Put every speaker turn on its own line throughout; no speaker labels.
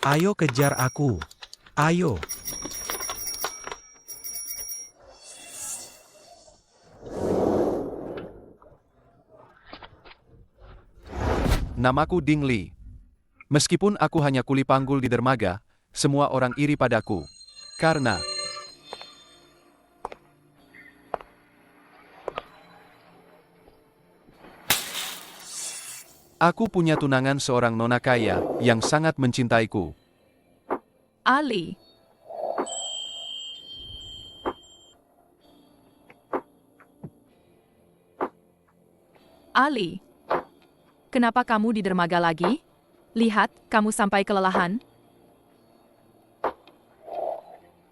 Ayo kejar aku. Ayo.
Namaku Ding Li. Meskipun aku hanya kuli panggul di dermaga, semua orang iri padaku. Karena aku punya tunangan seorang nona kaya yang sangat mencintaiku.
Ali, Ali, kenapa kamu di dermaga lagi? Lihat, kamu sampai kelelahan.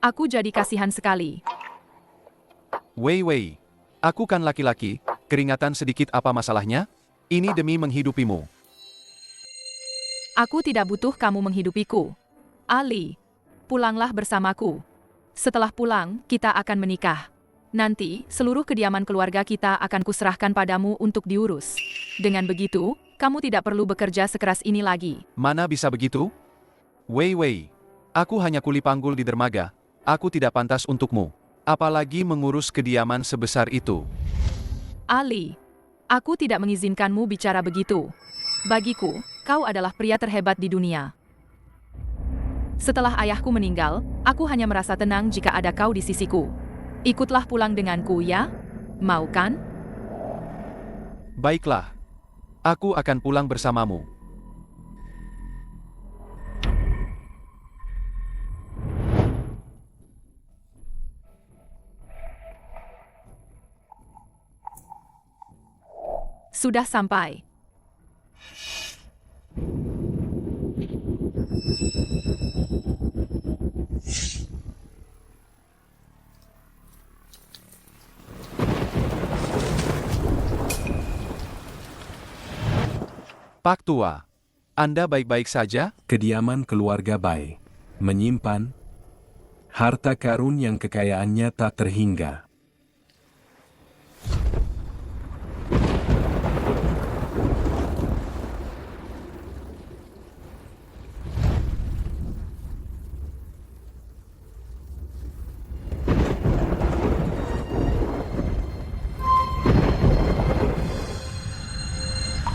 Aku jadi kasihan sekali.
Wei, aku kan laki-laki, keringatan sedikit apa masalahnya? Ini demi menghidupimu.
Aku tidak butuh kamu menghidupiku. Ali, pulanglah bersamaku. Setelah pulang, kita akan menikah. Nanti, seluruh kediaman keluarga kita akan kuserahkan padamu untuk diurus. Dengan begitu, kamu tidak perlu bekerja sekeras ini lagi.
Mana bisa begitu? Wei, aku hanya kuli panggul di dermaga. Aku tidak pantas untukmu. Apalagi mengurus kediaman sebesar itu.
Ali, aku tidak mengizinkanmu bicara begitu. Bagiku, kau adalah pria terhebat di dunia. Setelah ayahku meninggal, aku hanya merasa tenang jika ada kau di sisiku. Ikutlah pulang denganku ya? Mau kan?
Baiklah. Aku akan pulang bersamamu.
Sudah sampai.
Pak Tua, Anda baik-baik saja?
Kediaman keluarga Bai menyimpan harta karun yang kekayaannya tak terhingga.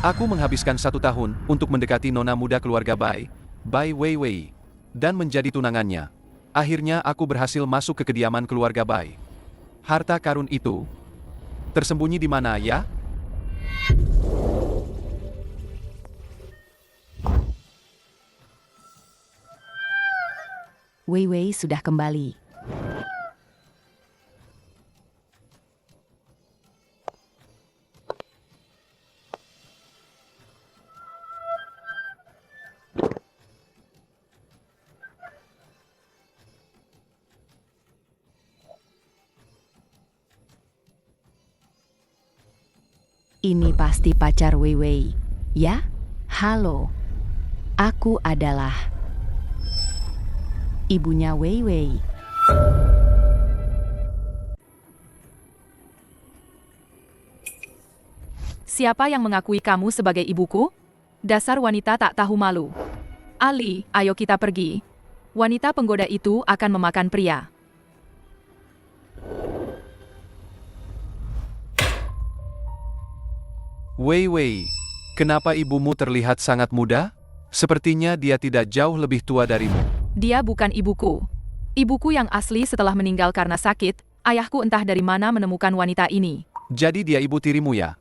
Aku menghabiskan 1 tahun untuk mendekati nona muda keluarga Bai Wei, dan menjadi tunangannya. Akhirnya aku berhasil masuk ke kediaman keluarga Bai. Harta karun itu tersembunyi di mana ya?
Wei sudah kembali. Ini pasti pacar Wei, ya? Halo, aku adalah ibunya Wei.
Siapa yang mengakui kamu sebagai ibuku? Dasar wanita tak tahu malu. Ali, ayo kita pergi. Wanita penggoda itu akan memakan pria.
Wei, kenapa ibumu terlihat sangat muda? Sepertinya dia tidak jauh lebih tua darimu.
Dia bukan ibuku. Ibuku yang asli setelah meninggal karena sakit, ayahku entah dari mana menemukan wanita ini.
Jadi dia ibu tirimu ya?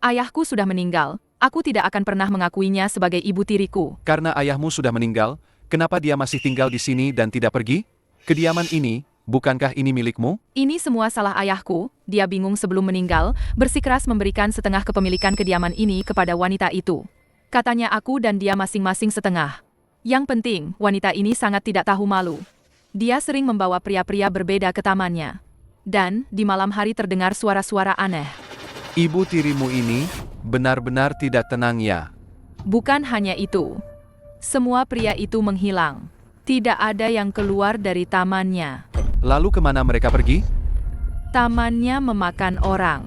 Ayahku sudah meninggal, aku tidak akan pernah mengakuinya sebagai ibu tiriku.
Karena ayahmu sudah meninggal, kenapa dia masih tinggal di sini dan tidak pergi? Kediaman ini, bukankah ini milikmu?
Ini semua salah ayahku, dia bingung sebelum meninggal, bersikeras memberikan setengah kepemilikan kediaman ini kepada wanita itu. Katanya aku dan dia masing-masing setengah. Yang penting, wanita ini sangat tidak tahu malu. Dia sering membawa pria-pria berbeda ke tamannya. Dan, di malam hari terdengar suara-suara aneh.
Ibu tirimu ini benar-benar tidak tenang ya?
Bukan hanya itu. Semua pria itu menghilang. Tidak ada yang keluar dari tamannya.
Lalu kemana mereka pergi?
Tamannya memakan orang.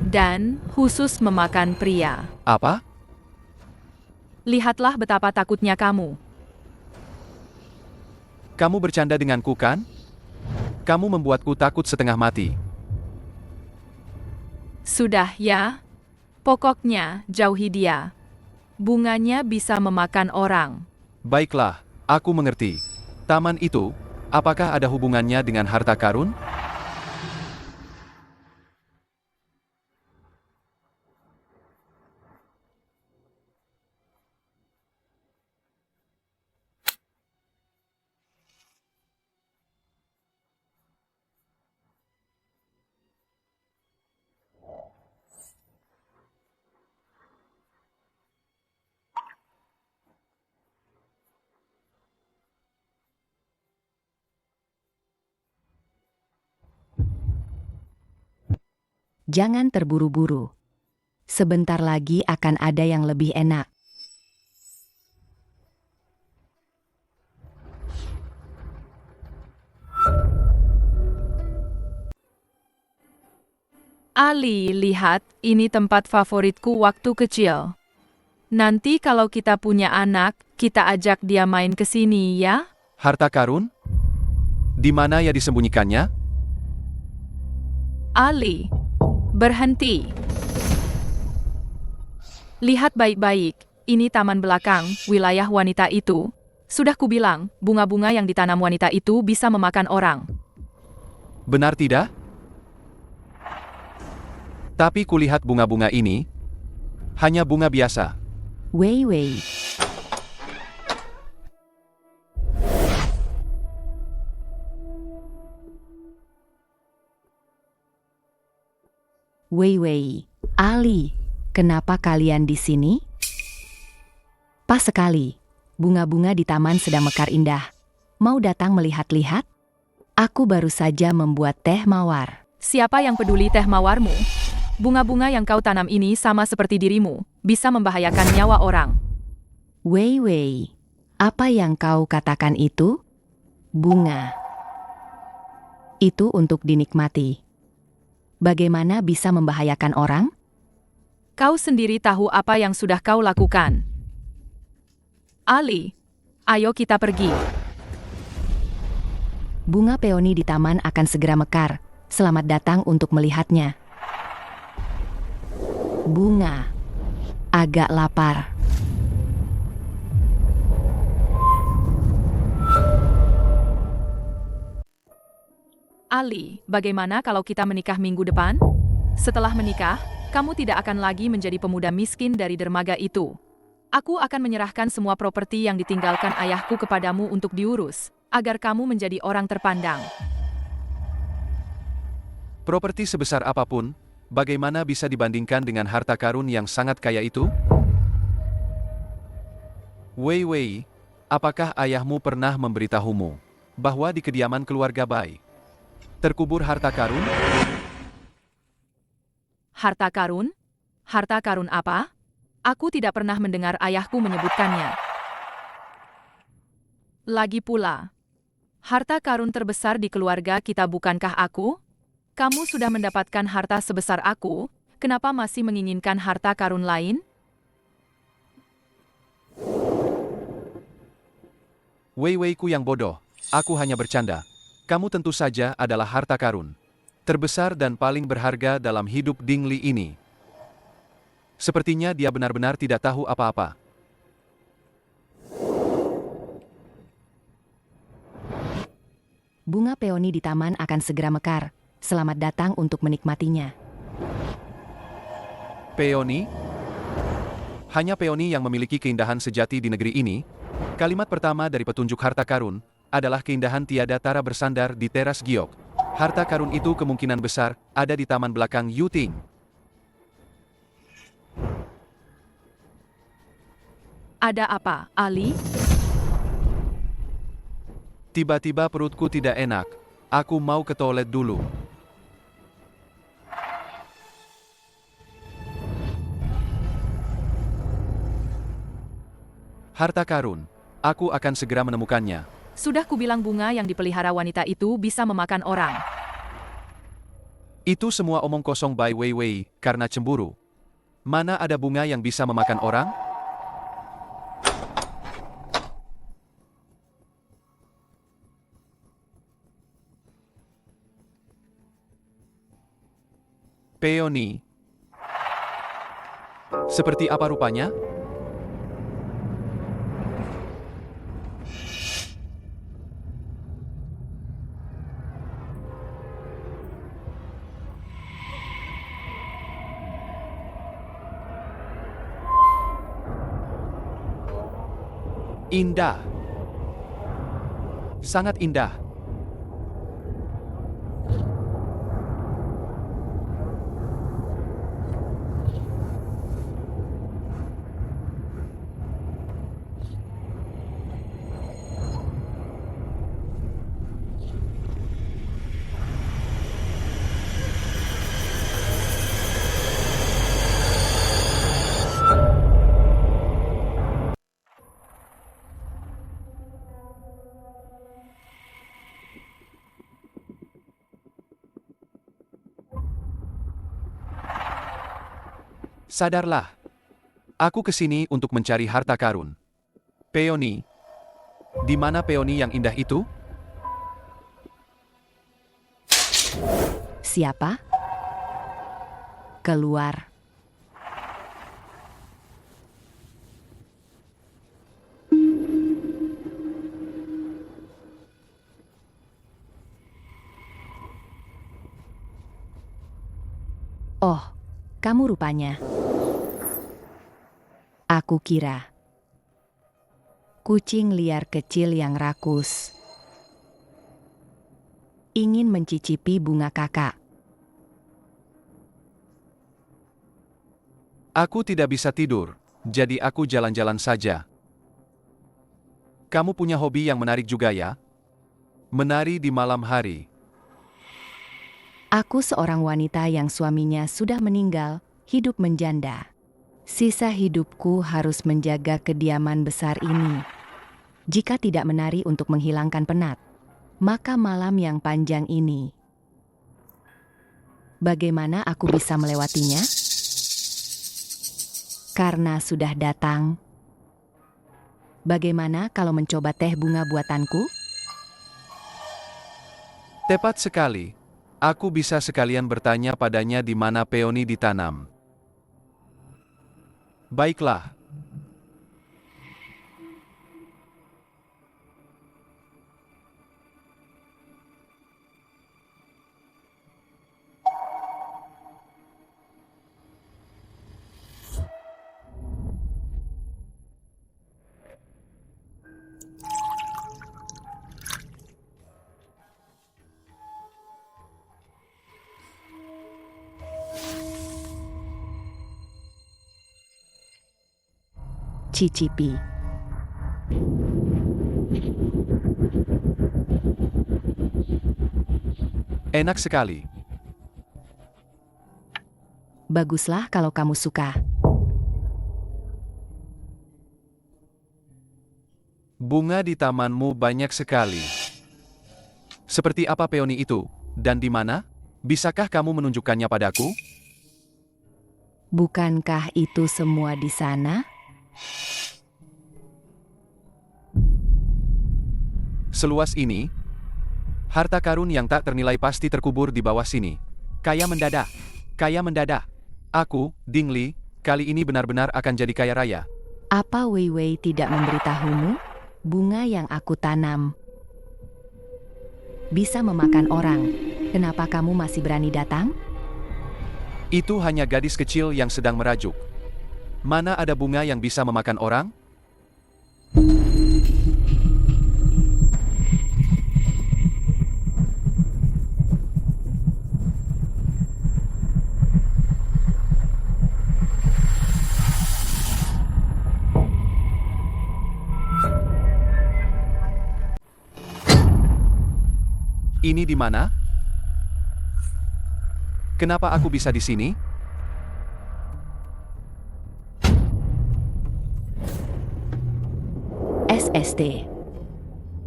Dan khusus memakan pria.
Apa?
Lihatlah betapa takutnya kamu.
Kamu bercanda denganku kan? Kamu membuatku takut setengah mati.
Sudah ya. Pokoknya, jauhi dia. Bunganya bisa memakan orang.
Baiklah, aku mengerti. Taman itu, apakah ada hubungannya dengan harta karun?
Jangan terburu-buru. Sebentar lagi akan ada yang lebih enak.
Ali, lihat, ini tempat favoritku waktu kecil. Nanti kalau kita punya anak, kita ajak dia main ke sini ya?
Harta karun? Di mana ya disembunyikannya?
Ali, berhenti. Lihat baik-baik, ini taman belakang, wilayah wanita itu. Sudah kubilang, bunga-bunga yang ditanam wanita itu bisa memakan orang.
Benar tidak? Tapi kulihat bunga-bunga ini, hanya bunga biasa.
Wei Wei. Wei Wei, Ali, kenapa kalian di sini? Pas sekali, bunga-bunga di taman sedang mekar indah. Mau datang melihat-lihat? Aku baru saja membuat teh mawar.
Siapa yang peduli teh mawarmu? Bunga-bunga yang kau tanam ini sama seperti dirimu, bisa membahayakan nyawa orang.
Wei Wei, apa yang kau katakan itu? Bunga. Itu untuk dinikmati. Bagaimana bisa membahayakan orang?
Kau sendiri tahu apa yang sudah kau lakukan. Ali, ayo kita pergi.
Bunga peoni di taman akan segera mekar. Selamat datang untuk melihatnya. Bunga, agak lapar.
Ali, bagaimana kalau kita menikah minggu depan? Setelah menikah, kamu tidak akan lagi menjadi pemuda miskin dari dermaga itu. Aku akan menyerahkan semua properti yang ditinggalkan ayahku kepadamu untuk diurus, agar kamu menjadi orang terpandang.
Properti sebesar apapun, bagaimana bisa dibandingkan dengan harta karun yang sangat kaya itu? Wei Wei, apakah ayahmu pernah memberitahumu bahwa di kediaman keluarga Bai terkubur harta karun?
Harta karun? Harta karun apa? Aku tidak pernah mendengar ayahku menyebutkannya. Lagi pula, harta karun terbesar di keluarga kita bukankah aku? Kamu sudah mendapatkan harta sebesar aku, kenapa masih menginginkan harta karun lain?
Wei Weiku yang bodoh, aku hanya bercanda. Kamu tentu saja adalah harta karun terbesar dan paling berharga dalam hidup Ding Li ini. Sepertinya dia benar-benar tidak tahu apa-apa.
Bunga peoni di taman akan segera mekar. Selamat datang untuk menikmatinya.
Peoni? Hanya peoni yang memiliki keindahan sejati di negeri ini. Kalimat pertama dari petunjuk harta karun adalah keindahan tiada tara bersandar di teras giok. Harta karun itu kemungkinan besar ada di taman belakang Yuting.
Ada apa, Ali?
Tiba-tiba perutku tidak enak. Aku mau ke toilet dulu. Harta karun. Aku akan segera menemukannya.
Sudah kubilang bunga yang dipelihara wanita itu bisa memakan orang.
Itu semua omong kosong Bai Wei Wei karena cemburu. Mana ada bunga yang bisa memakan orang? Peony. Seperti apa rupanya? Indah. Sangat indah. Sadarlah. Aku kesini untuk mencari harta karun. Peony. Di mana peony yang indah itu?
Siapa? Keluar. Oh, kamu rupanya. Aku kira kucing liar kecil yang rakus ingin mencicipi bunga kakak.
Aku tidak bisa tidur, jadi aku jalan-jalan saja. Kamu punya hobi yang menarik juga ya? Menari di malam hari.
Aku seorang wanita yang suaminya sudah meninggal, hidup menjanda. Sisa hidupku harus menjaga kediaman besar ini. Jika tidak menari untuk menghilangkan penat, maka malam yang panjang ini, bagaimana aku bisa melewatinya? Karena sudah datang. Bagaimana kalau mencoba teh bunga buatanku?
Tepat sekali. Aku bisa sekalian bertanya padanya di mana peony ditanam. Baiklah.
Cicipi.
Enak sekali.
Baguslah kalau kamu suka.
Bunga di tamanmu banyak sekali. Seperti apa peony itu? Dan di mana? Bisakah kamu menunjukkannya padaku?
Bukankah itu semua di sana?
Seluas ini, harta karun yang tak ternilai pasti terkubur di bawah sini. Kaya mendadak. Kaya mendadak. Aku, Ding Li, kali ini benar-benar akan jadi kaya raya.
Apa Wei Wei tidak memberitahumu? Bunga yang aku tanam bisa memakan orang. Kenapa kamu masih berani datang?
Itu hanya gadis kecil yang sedang merajuk. Mana ada bunga yang bisa memakan orang? Ini di mana? Kenapa aku bisa di sini?
SST.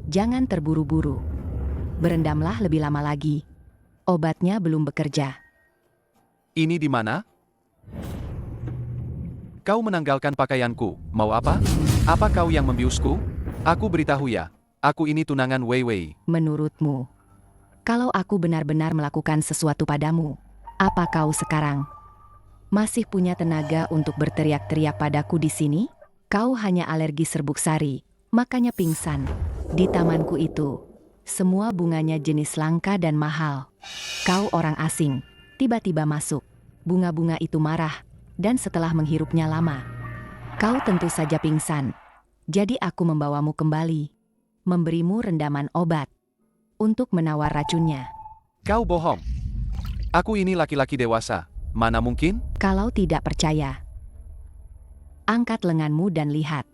Jangan terburu-buru. Berendamlah lebih lama lagi. Obatnya belum bekerja.
Ini di mana? Kau menanggalkan pakaianku. Mau apa? Apa kau yang membiusku? Aku beritahu ya. Aku ini tunangan Wei Wei.
Menurutmu, kalau aku benar-benar melakukan sesuatu padamu, Apa kau sekarang masih punya tenaga untuk berteriak-teriak padaku di sini? Kau hanya alergi serbuk sari, makanya pingsan. Di tamanku itu, semua bunganya jenis langka dan mahal. Kau orang asing, tiba-tiba masuk. Bunga-bunga itu marah, dan setelah menghirupnya lama, kau tentu saja pingsan. Jadi aku membawamu kembali, memberimu rendaman obat, untuk menawar racunnya.
Kau bohong. Aku ini laki-laki dewasa. Mana mungkin?
Kalau tidak percaya, angkat lenganmu dan lihat.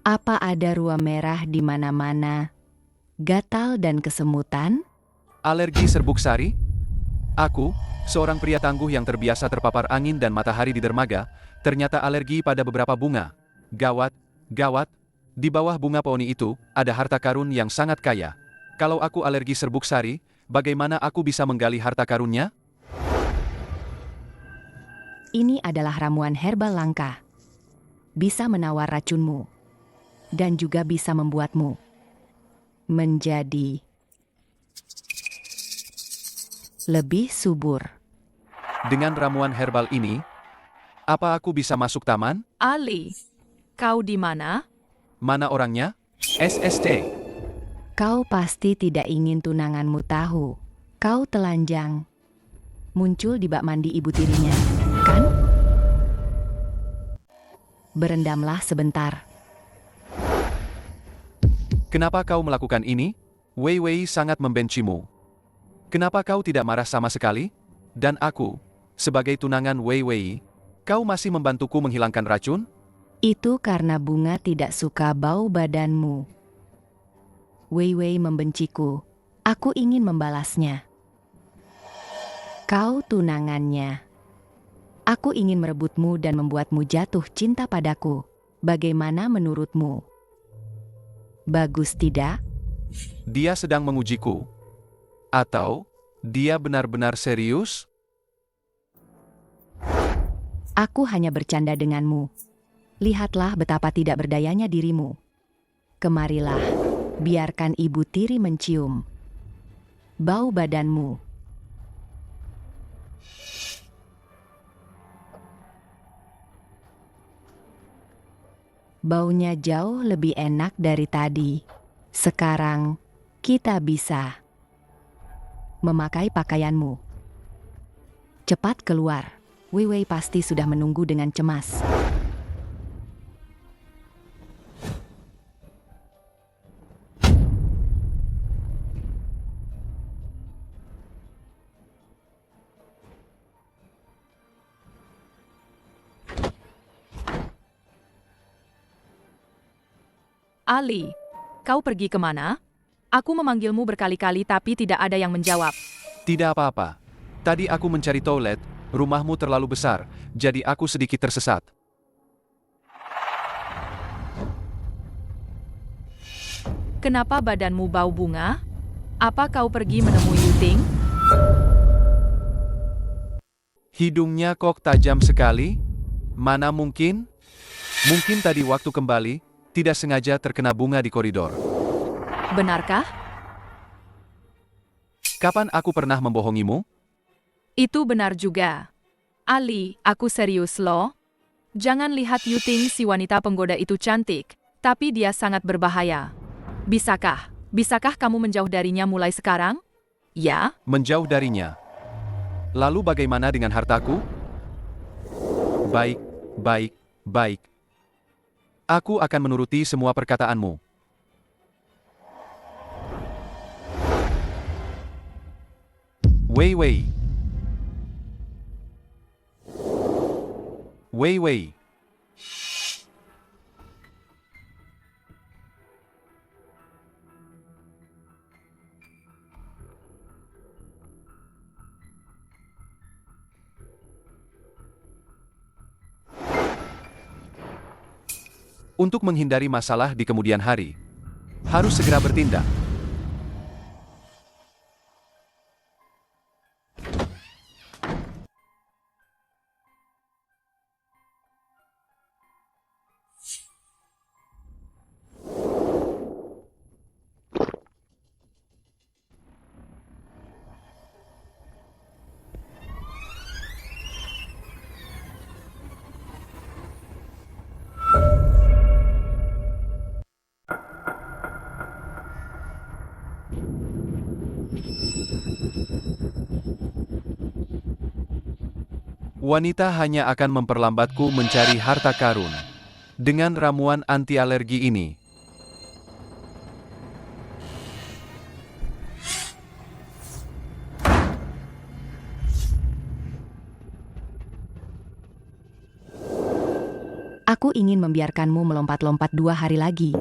Apa ada ruam merah di mana-mana, gatal dan kesemutan?
Alergi serbuk sari? Aku, seorang pria tangguh yang terbiasa terpapar angin dan matahari di dermaga, ternyata alergi pada beberapa bunga. Gawat, gawat. Di bawah bunga peoni itu, ada harta karun yang sangat kaya. Kalau aku alergi serbuk sari, bagaimana aku bisa menggali harta karunnya?
Ini adalah ramuan herbal langka. Bisa menawar racunmu. Dan juga bisa membuatmu menjadi lebih subur.
Dengan ramuan herbal ini, apa aku bisa masuk taman?
Ali, kau di mana?
Mana orangnya? SST.
Kau pasti tidak ingin tunanganmu tahu. Kau telanjang. Muncul di bak mandi ibu tirinya, kan? Berendamlah sebentar.
Kenapa kau melakukan ini? Wei Wei sangat membencimu. Kenapa kau tidak marah sama sekali? Dan aku, sebagai tunangan Wei Wei, kau masih membantuku menghilangkan racun?
Itu karena bunga tidak suka bau badanmu. Wei Wei membenciku. Aku ingin membalasnya. Kau tunangannya. Aku ingin merebutmu dan membuatmu jatuh cinta padaku. Bagaimana menurutmu? Bagus tidak?
Dia sedang mengujiku. Atau, dia benar-benar serius?
Aku hanya bercanda denganmu. Lihatlah betapa tidak berdayanya dirimu. Kemarilah, biarkan ibu tiri mencium bau badanmu. Baunya jauh lebih enak dari tadi. Sekarang, kita bisa memakai pakaianmu. Cepat keluar. Wei Wei pasti sudah menunggu dengan cemas.
Ali, kau pergi kemana? Aku memanggilmu berkali-kali tapi tidak ada yang menjawab.
Tidak apa-apa. Tadi aku mencari toilet, rumahmu terlalu besar, jadi aku sedikit tersesat.
Kenapa badanmu bau bunga? Apa kau pergi menemui Yuting?
Hidungnya kok tajam sekali? Mana mungkin? Mungkin tadi waktu kembali, tidak sengaja terkena bunga di koridor.
Benarkah?
Kapan aku pernah membohongimu?
Itu benar juga. Ali, aku serius loh. Jangan lihat Yuting si wanita penggoda itu cantik, tapi dia sangat berbahaya. Bisakah kamu menjauh darinya mulai sekarang? Ya?
Menjauh darinya. Lalu bagaimana dengan hartaku? Baik. Aku akan menuruti semua perkataanmu. Wei Wei. Wei Wei. Untuk menghindari masalah di kemudian hari, harus segera bertindak. Wanita hanya akan memperlambatku mencari harta karun. Dengan ramuan anti alergi ini,
Aku ingin membiarkanmu melompat-lompat 2 hari lagi.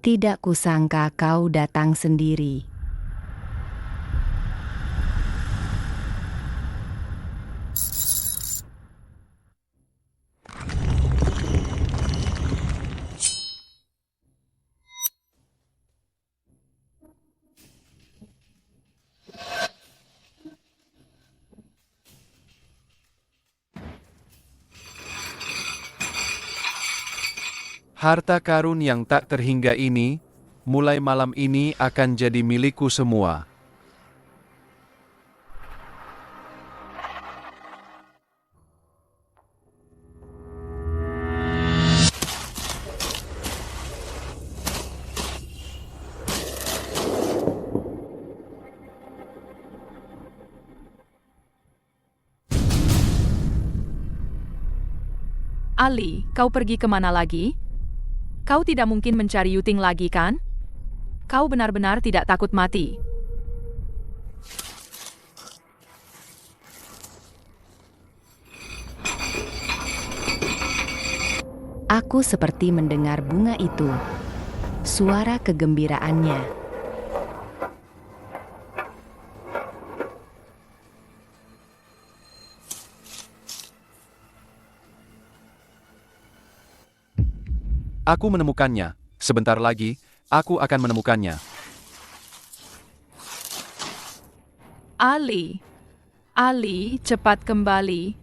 Tidak kusangka kau datang sendiri.
harta karun yang tak terhingga ini, mulai malam ini akan jadi milikku semua.
Ali, kau pergi kemana lagi? Kau tidak mungkin mencari Yuting lagi, kan? Kau benar-benar tidak takut mati.
Aku seperti mendengar bunga itu. Suara kegembiraannya.
Aku menemukannya. Sebentar lagi, aku akan menemukannya.
Ali. Ali, cepat kembali.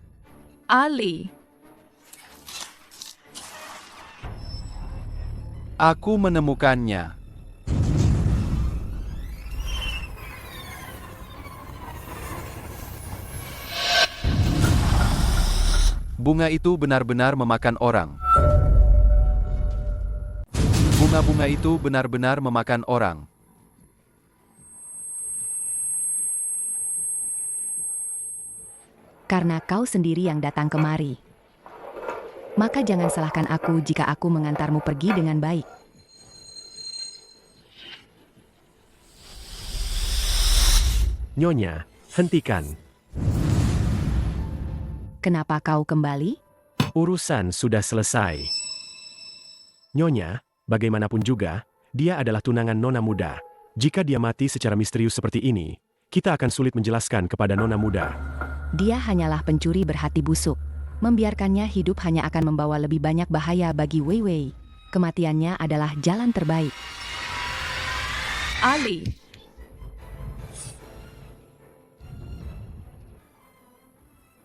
Ali.
Aku menemukannya. Bunga itu benar-benar memakan orang. Bunga-bunga itu benar-benar memakan orang.
Karena kau sendiri yang datang kemari. Maka jangan salahkan aku jika aku mengantarmu pergi dengan baik.
Nyonya, hentikan.
Kenapa kau kembali?
Urusan sudah selesai. Nyonya, bagaimanapun juga, dia adalah tunangan Nona Muda. Jika dia mati secara misterius seperti ini, kita akan sulit menjelaskan kepada Nona Muda.
Dia hanyalah pencuri berhati busuk. Membiarkannya hidup hanya akan membawa lebih banyak bahaya bagi Wei Wei. Kematiannya adalah jalan terbaik.
Ali.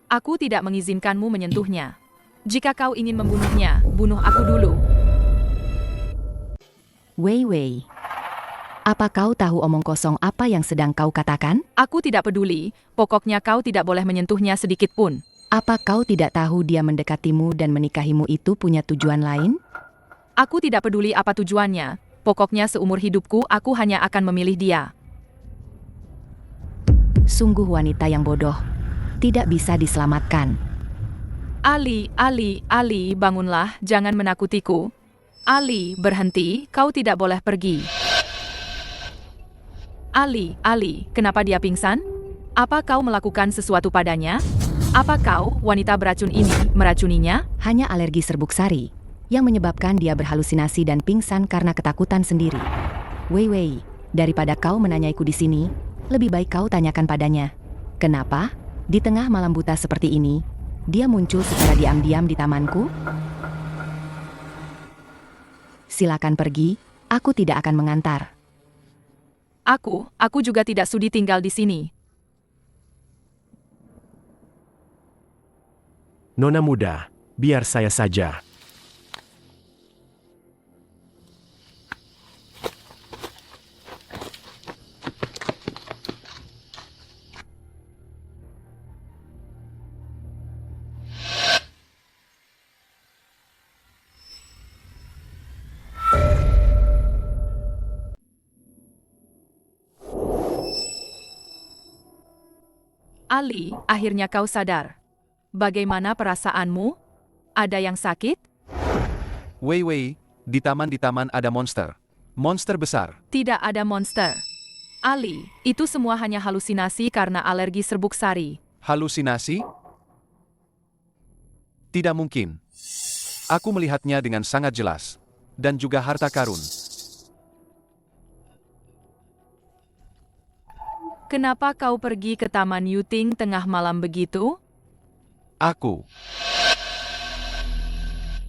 Aku tidak mengizinkanmu menyentuhnya. Jika kau ingin membunuhnya, bunuh aku dulu.
Wei Wei. Apa kau tahu omong kosong apa yang sedang kau katakan?
Aku tidak peduli, pokoknya kau tidak boleh menyentuhnya sedikit pun.
Apa kau tidak tahu dia mendekatimu dan menikahimu itu punya tujuan lain?
Aku tidak peduli apa tujuannya, pokoknya seumur hidupku aku hanya akan memilih dia.
Sungguh wanita yang bodoh. Tidak bisa diselamatkan.
Ali, bangunlah, jangan menakutiku. Ali, berhenti, kau tidak boleh pergi. Ali, kenapa dia pingsan? Apa kau melakukan sesuatu padanya? Apa kau, wanita beracun ini, meracuninya?
Hanya alergi serbuk sari yang menyebabkan dia berhalusinasi dan pingsan karena ketakutan sendiri. Wei Wei, daripada kau menanyaiku di sini, lebih baik kau tanyakan padanya. Kenapa? Di tengah malam buta seperti ini, dia muncul secara diam-diam di tamanku? Silakan pergi, aku tidak akan mengantar.
Aku juga tidak sudi tinggal di sini.
Nona Muda, biar saya saja.
Ali, akhirnya kau sadar. Bagaimana perasaanmu? Ada yang sakit?
Wei Wei, di taman ada monster. Monster besar.
Tidak ada monster. Ali, itu semua hanya halusinasi karena alergi serbuk sari.
Halusinasi? Tidak mungkin. Aku melihatnya dengan sangat jelas. Dan juga harta karun.
Kenapa kau pergi ke Taman Yuting tengah malam begitu?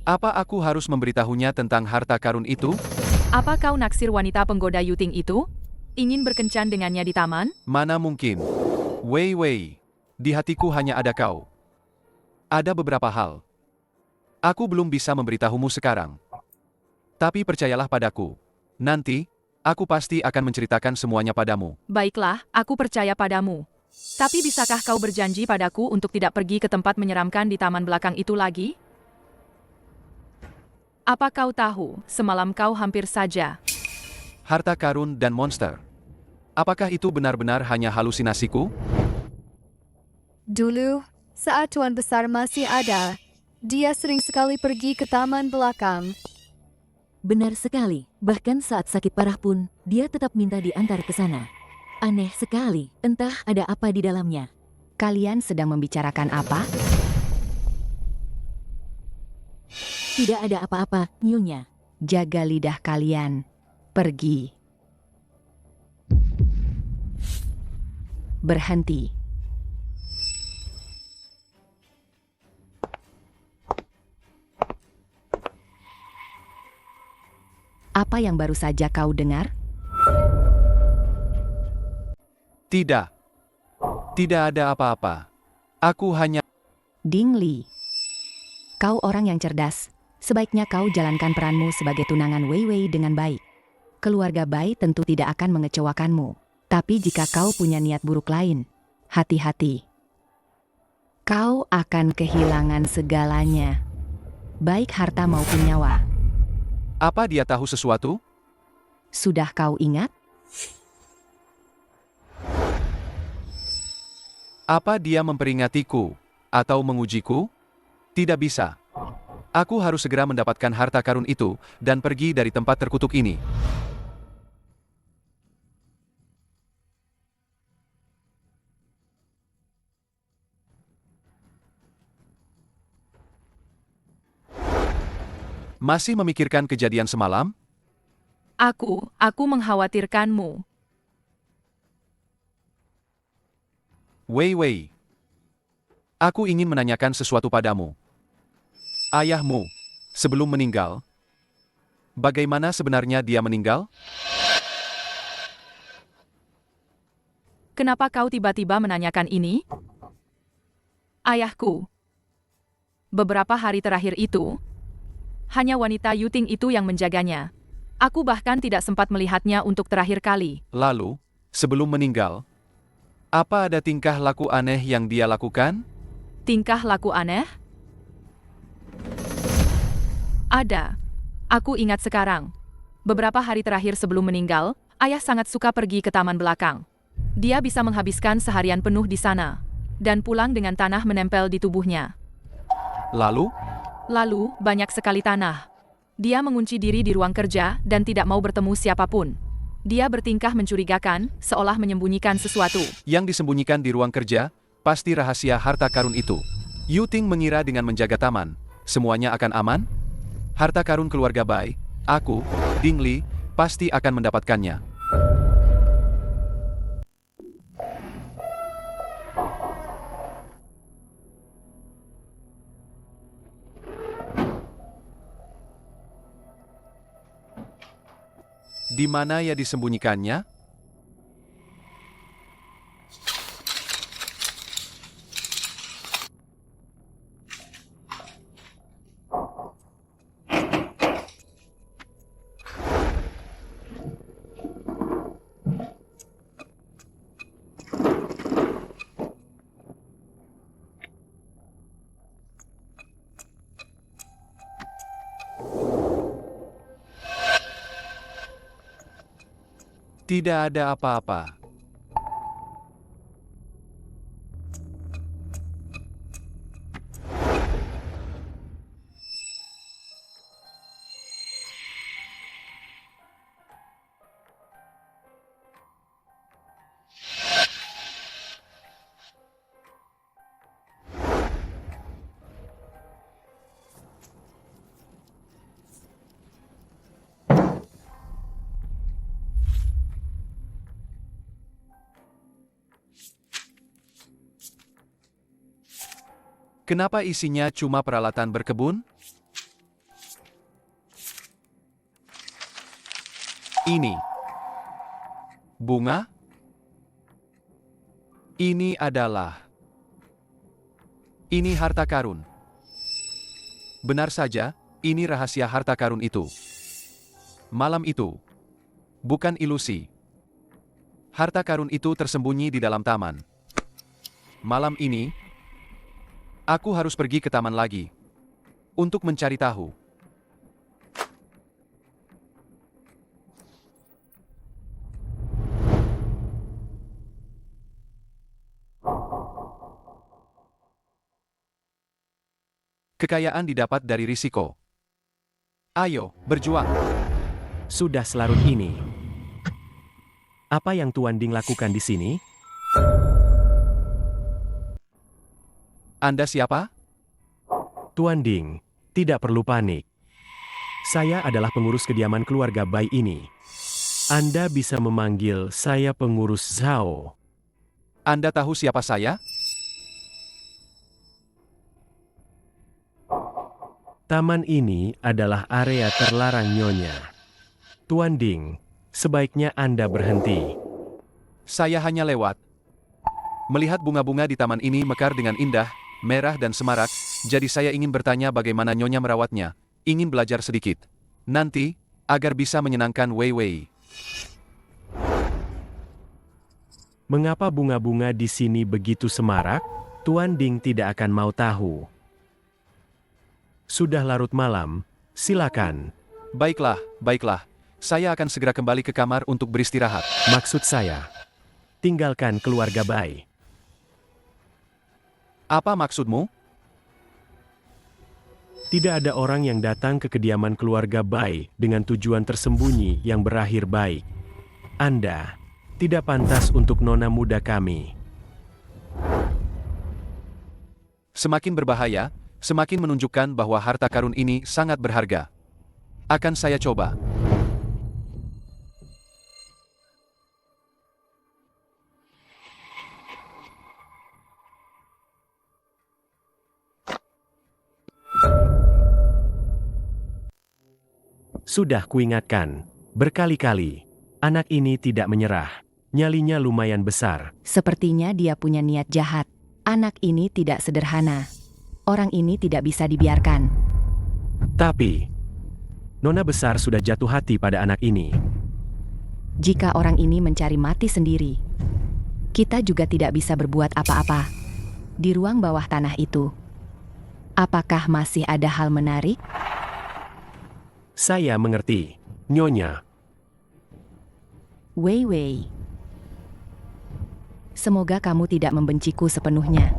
Apa aku harus memberitahunya tentang harta karun itu?
Apa kau naksir wanita penggoda Yuting itu? Ingin berkencan dengannya di taman?
Mana mungkin. Wei Wei, di hatiku hanya ada kau. Ada beberapa hal. Aku belum bisa memberitahumu sekarang. Tapi percayalah padaku. Nanti, aku pasti akan menceritakan semuanya padamu.
Baiklah, aku percaya padamu. Tapi bisakah kau berjanji padaku untuk tidak pergi ke tempat menyeramkan di taman belakang itu lagi? Apa kau tahu, semalam kau hampir saja.
Harta karun dan monster. Apakah itu benar-benar hanya halusinasiku?
Dulu, saat Tuan Besar masih ada, dia sering sekali pergi ke taman belakang.
Benar sekali, bahkan saat sakit parah pun, dia tetap minta diantar ke sana. Aneh sekali, entah ada apa di dalamnya.
Kalian sedang membicarakan apa?
Tidak ada apa-apa, Nyonya.
Jaga lidah kalian. Pergi. Berhenti. Apa yang baru saja kau dengar?
Tidak. Tidak ada apa-apa. Aku hanya...
Ding Li. Kau orang yang cerdas. Sebaiknya kau jalankan peranmu sebagai tunangan Wei Wei dengan baik. Keluarga Bai tentu tidak akan mengecewakanmu. Tapi jika kau punya niat buruk lain, hati-hati. Kau akan kehilangan segalanya. Baik harta maupun nyawa.
Apa dia tahu sesuatu?
Sudah kau ingat?
Apa dia memperingatiku? Atau mengujiku? Tidak bisa. Aku harus segera mendapatkan harta karun itu, dan pergi dari tempat terkutuk ini. Masih memikirkan kejadian semalam?
Aku mengkhawatirkanmu.
Wei Wei. Aku ingin menanyakan sesuatu padamu. Ayahmu, sebelum meninggal, bagaimana sebenarnya dia meninggal?
Kenapa kau tiba-tiba menanyakan ini? Ayahku. Beberapa hari terakhir itu, hanya wanita Yuting itu yang menjaganya. Aku bahkan tidak sempat melihatnya untuk terakhir kali.
Lalu, sebelum meninggal, apa ada tingkah laku aneh yang dia lakukan?
Tingkah laku aneh? Ada. Aku ingat sekarang. Beberapa hari terakhir sebelum meninggal, ayah sangat suka pergi ke taman belakang. Dia bisa menghabiskan seharian penuh di sana, dan pulang dengan tanah menempel di tubuhnya. Lalu, banyak sekali tanah. Dia mengunci diri di ruang kerja dan tidak mau bertemu siapapun. Dia bertingkah mencurigakan, seolah menyembunyikan sesuatu.
Yang disembunyikan di ruang kerja, pasti rahasia harta karun itu. Yuting mengira dengan menjaga taman, semuanya akan aman? Harta karun keluarga Bai, aku, Ding Li, pasti akan mendapatkannya. Di mana ia disembunyikannya? Tidak ada apa-apa. Kenapa isinya cuma peralatan berkebun? Ini bunga? Ini harta karun. Benar saja, ini rahasia harta karun itu. Malam itu, bukan ilusi. Harta karun itu tersembunyi di dalam taman. Malam ini, aku harus pergi ke taman lagi untuk mencari tahu. Kekayaan didapat dari risiko. Ayo, berjuang.
Sudah selarut ini. Apa yang Tuan Ding lakukan di sini?
Anda siapa?
Tuan Ding, tidak perlu panik. Saya adalah pengurus kediaman keluarga Bai ini. Anda bisa memanggil saya pengurus Zhao.
Anda tahu siapa saya?
Taman ini adalah area terlarang Nyonya. Tuan Ding, sebaiknya Anda berhenti.
Saya hanya lewat. Melihat bunga-bunga di taman ini mekar dengan indah, merah dan semarak, jadi saya ingin bertanya bagaimana Nyonya merawatnya. Ingin belajar sedikit. Nanti, agar bisa menyenangkan Wei Wei.
Mengapa bunga-bunga di sini begitu semarak? Tuan Ding tidak akan mau tahu. Sudah larut malam, silakan.
Baiklah, baiklah. Saya akan segera kembali ke kamar untuk beristirahat.
Maksud saya, tinggalkan keluarga Bai.
Apa maksudmu?
Tidak ada orang yang datang ke kediaman keluarga Bai dengan tujuan tersembunyi yang berakhir baik. Anda tidak pantas untuk nona muda kami.
Semakin berbahaya, semakin menunjukkan bahwa harta karun ini sangat berharga. Akan saya coba.
Sudah kuingatkan, berkali-kali, anak ini tidak menyerah. Nyalinya lumayan besar.
Sepertinya dia punya niat jahat. Anak ini tidak sederhana. Orang ini tidak bisa dibiarkan.
Tapi, nona besar sudah jatuh hati pada anak ini.
Jika orang ini mencari mati sendiri, kita juga tidak bisa berbuat apa-apa. Di ruang bawah tanah itu, apakah masih ada hal menarik?
Saya mengerti, Nyonya.
Wei Wei. Semoga kamu tidak membenciku sepenuhnya.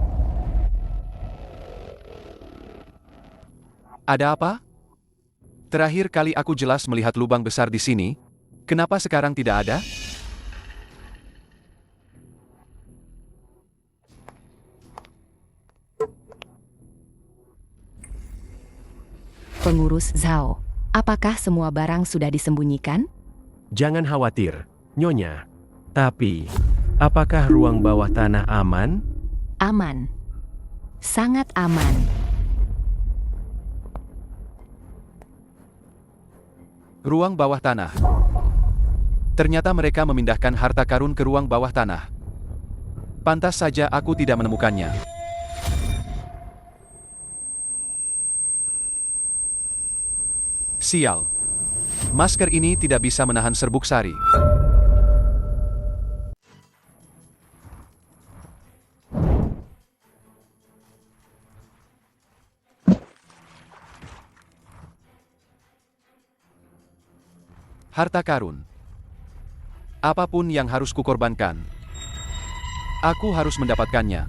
Ada apa? Terakhir kali aku jelas melihat lubang besar di sini. Kenapa sekarang tidak ada?
Pengurus Zhao, apakah semua barang sudah disembunyikan?
Jangan khawatir, Nyonya. Tapi, apakah ruang bawah tanah aman?
Aman. Sangat aman.
Ruang bawah tanah. Ternyata mereka memindahkan harta karun ke ruang bawah tanah. Pantas saja aku tidak menemukannya. Sial. Masker ini tidak bisa menahan serbuk sari. Harta karun. Apapun yang harus kukorbankan, aku harus mendapatkannya.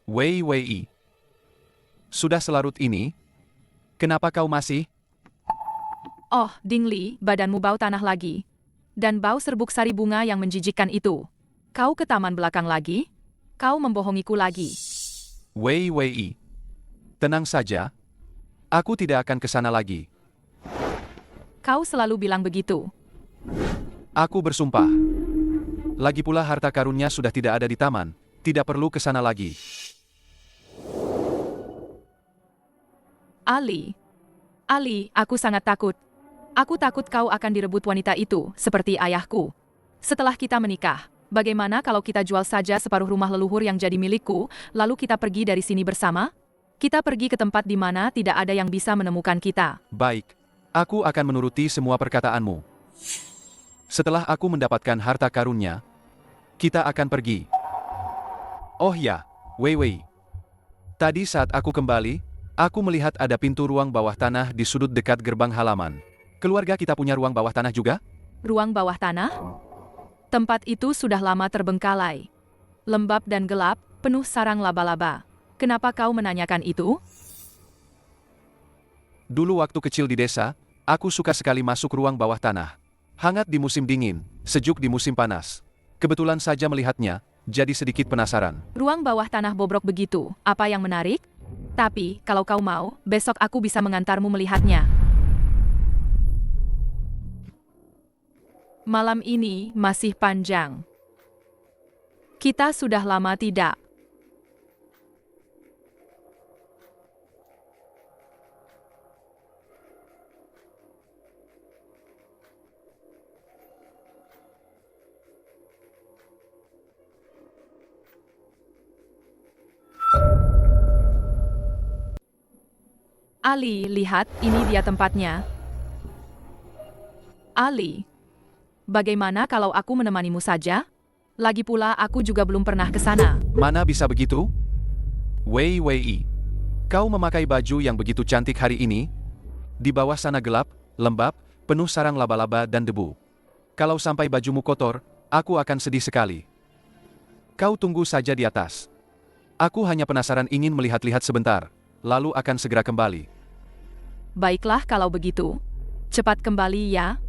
Wei Wei. Sudah selarut ini? Kenapa kau masih?
Oh, Ding Li, badanmu bau tanah lagi. Dan bau serbuk sari bunga yang menjijikkan itu. Kau ke taman belakang lagi? Kau membohongiku lagi.
Wei Wei. Tenang saja. Aku tidak akan ke sana lagi.
Kau selalu bilang begitu.
Aku bersumpah. Lagi pula harta karunnya sudah tidak ada di taman. Tidak perlu ke sana lagi.
Ali. Ali, aku sangat takut. Aku takut kau akan direbut wanita itu, seperti ayahku. Setelah kita menikah, bagaimana kalau kita jual saja separuh rumah leluhur yang jadi milikku, lalu kita pergi dari sini bersama? Kita pergi ke tempat di mana tidak ada yang bisa menemukan kita.
Baik. Aku akan menuruti semua perkataanmu. Setelah aku mendapatkan harta karunnya, kita akan pergi. Oh ya, Wei Wei. Tadi saat aku kembali, aku melihat ada pintu ruang bawah tanah di sudut dekat gerbang halaman. Keluarga kita punya ruang bawah tanah juga?
Ruang bawah tanah? Tempat itu sudah lama terbengkalai. Lembab dan gelap, penuh sarang laba-laba. Kenapa kau menanyakan itu?
Dulu waktu kecil di desa, aku suka sekali masuk ruang bawah tanah. Hangat di musim dingin, sejuk di musim panas. Kebetulan saja melihatnya, jadi sedikit penasaran.
Ruang bawah tanah bobrok begitu, apa yang menarik? Tapi, kalau kau mau, besok aku bisa mengantarmu melihatnya. Malam ini masih panjang. Kita sudah lama tidak. Ali, lihat, ini dia tempatnya. Ali, bagaimana kalau aku menemanimu saja? Lagi pula aku juga belum pernah ke sana.
Mana bisa begitu? Wei Wei. Kau memakai baju yang begitu cantik hari ini? Di bawah sana gelap, lembab, penuh sarang laba-laba dan debu. Kalau sampai bajumu kotor, aku akan sedih sekali. Kau tunggu saja di atas. Aku hanya penasaran ingin melihat-lihat sebentar, lalu akan segera kembali.
Baiklah kalau begitu. Cepat kembali ya.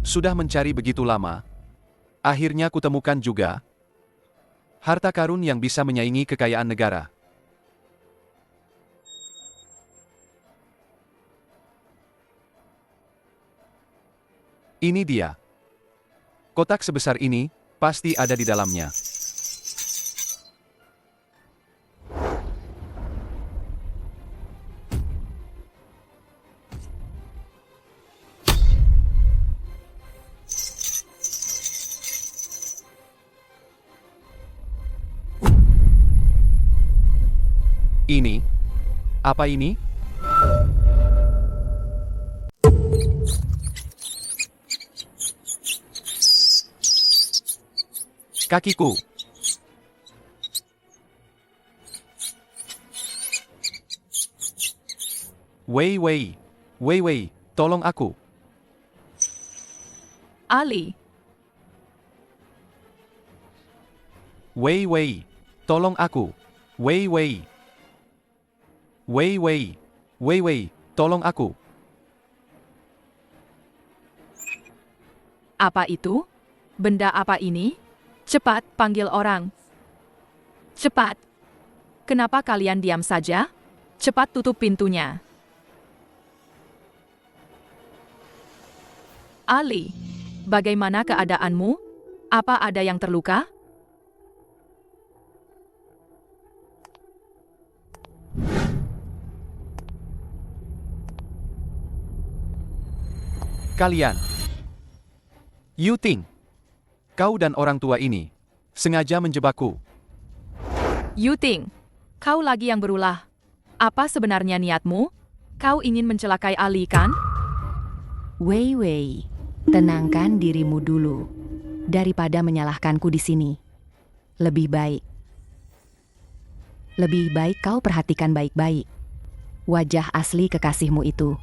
Sudah mencari begitu lama, akhirnya kutemukan juga harta karun yang bisa menyaingi kekayaan negara. Ini dia. Kotak sebesar ini pasti ada di dalamnya. Ini? Apa ini? Kakiku. Wei Wei. Wei Wei, tolong aku.
Ali,
Wei Wei, tolong aku. Wei Wei. Wei Wei. Wei Wei, tolong aku.
apa itu? Benda apa ini? Cepat, panggil orang. Cepat. Kenapa kalian diam saja? Cepat tutup pintunya. Ali, bagaimana keadaanmu? Apa ada yang terluka?
Kalian. Yuting. Kau dan orang tua ini sengaja menjebakku.
Yuting, kau lagi yang berulah. Apa sebenarnya niatmu? Kau ingin mencelakai Ali, kan?
Wei Wei, tenangkan dirimu dulu. daripada menyalahkanku di sini. Lebih baik kau perhatikan baik-baik wajah asli kekasihmu itu.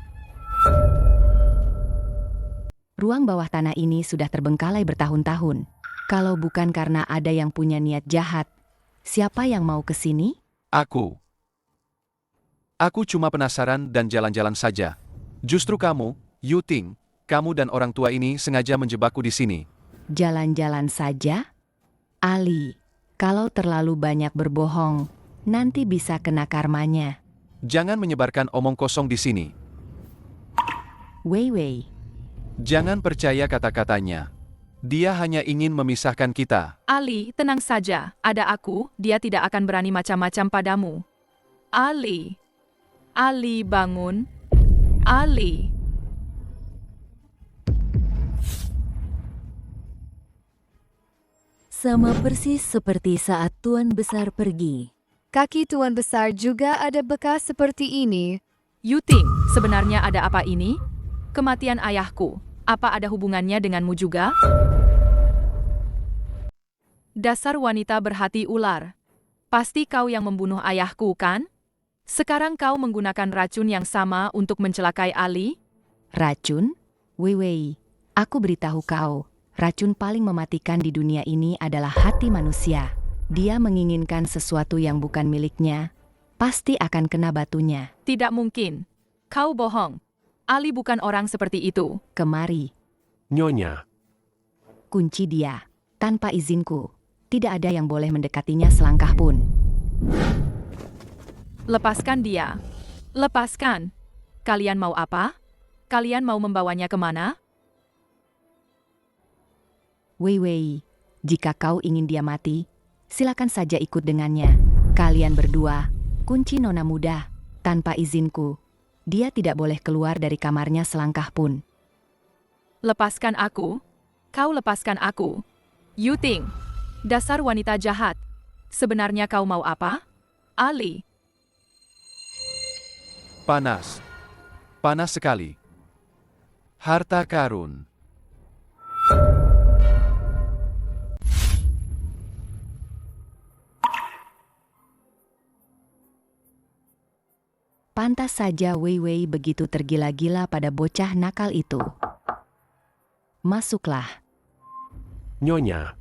Ruang bawah tanah ini sudah terbengkalai bertahun-tahun. Kalau bukan karena ada yang punya niat jahat, siapa yang mau ke sini?
Aku cuma penasaran dan jalan-jalan saja. Justru kamu, Yuting, kamu dan orang tua ini sengaja menjebakku di sini.
Jalan-jalan saja? Ali, kalau terlalu banyak berbohong, nanti bisa kena karmanya.
Jangan menyebarkan omong kosong di sini.
Wei Wei,
Jangan percaya kata-katanya. Dia hanya ingin memisahkan kita.
Ali, tenang saja. Ada aku, dia tidak akan berani macam-macam padamu. Ali. Ali, bangun. Ali.
Sama persis seperti saat Tuan Besar pergi.
Kaki Tuan Besar juga ada bekas seperti ini.
Yuting, sebenarnya ada apa ini? Kematian ayahku. Apa ada hubungannya denganmu juga? Dasar wanita berhati ular. Pasti kau yang membunuh ayahku, kan? Sekarang kau menggunakan racun yang sama untuk mencelakai Ali?
racun? Wei Wei, aku beritahu kau, racun paling mematikan di dunia ini adalah hati manusia. Dia menginginkan sesuatu yang bukan miliknya, pasti akan kena batunya.
Tidak mungkin. Kau bohong. Ali bukan orang seperti itu.
Kemari,
Nyonya,
kunci dia. Tanpa izinku, tidak ada yang boleh mendekatinya selangkah pun.
Lepaskan dia. Lepaskan. Kalian mau apa? Kalian mau membawanya kemana?
Wei Wei, jika kau ingin dia mati, silakan saja ikut dengannya. Kalian berdua, kunci nona muda. Tanpa izinku, dia tidak boleh keluar dari kamarnya selangkah pun.
Lepaskan aku. Kau lepaskan aku. Yuting, dasar wanita jahat. Sebenarnya kau mau apa? Ali.
Panas. Panas sekali. Harta karun.
Pantas saja Wei Wei begitu tergila-gila pada bocah nakal itu. Masuklah.
Nyonya.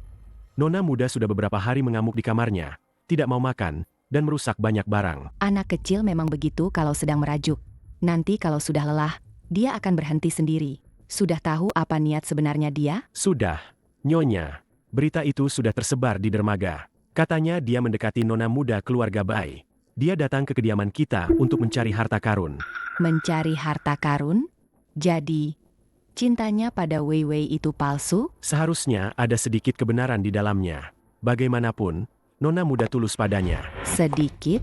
Nona muda sudah beberapa hari mengamuk di kamarnya, tidak mau makan, dan merusak banyak barang.
Anak kecil memang begitu kalau sedang merajuk. Nanti kalau sudah lelah, dia akan berhenti sendiri. Sudah tahu apa niat sebenarnya dia?
Sudah, Nyonya. Berita itu sudah tersebar di dermaga. Katanya dia mendekati nona muda keluarga Bai. Dia datang ke kediaman kita untuk mencari harta karun.
Mencari harta karun? Jadi, cintanya pada Wei Wei itu palsu?
Seharusnya ada sedikit kebenaran di dalamnya. Bagaimanapun, nona muda tulus padanya.
Sedikit?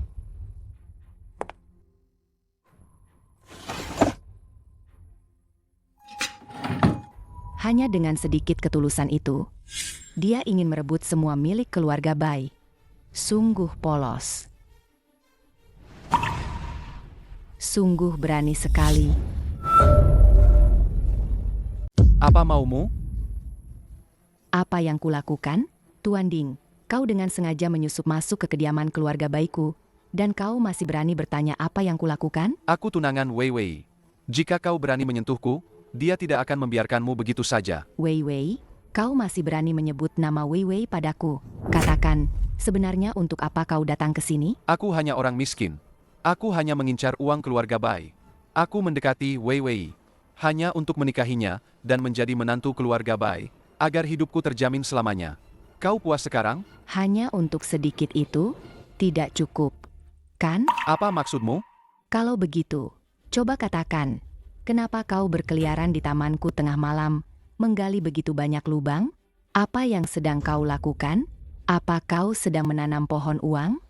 Hanya dengan sedikit ketulusan itu, dia ingin merebut semua milik keluarga Bai. Sungguh polos. Sungguh berani sekali.
Apa maumu?
Apa yang kulakukan? Tuan Ding, kau dengan sengaja menyusup masuk ke kediaman keluarga Baiku, dan kau masih berani bertanya apa yang kulakukan?
Aku tunangan Wei Wei. Jika kau berani menyentuhku, dia tidak akan membiarkanmu begitu saja.
Wei Wei, kau masih berani menyebut nama Wei Wei padaku. Katakan, sebenarnya untuk apa kau datang ke sini?
Aku hanya orang miskin. Aku hanya mengincar uang keluarga Bai. Aku mendekati Wei Wei hanya untuk menikahinya dan menjadi menantu keluarga Bai, agar hidupku terjamin selamanya. Kau puas sekarang?
Hanya untuk sedikit itu? Tidak cukup, kan?
Apa maksudmu?
Kalau begitu, coba katakan, kenapa kau berkeliaran di tamanku tengah malam, menggali begitu banyak lubang? Apa yang sedang kau lakukan? Apa kau sedang menanam pohon uang?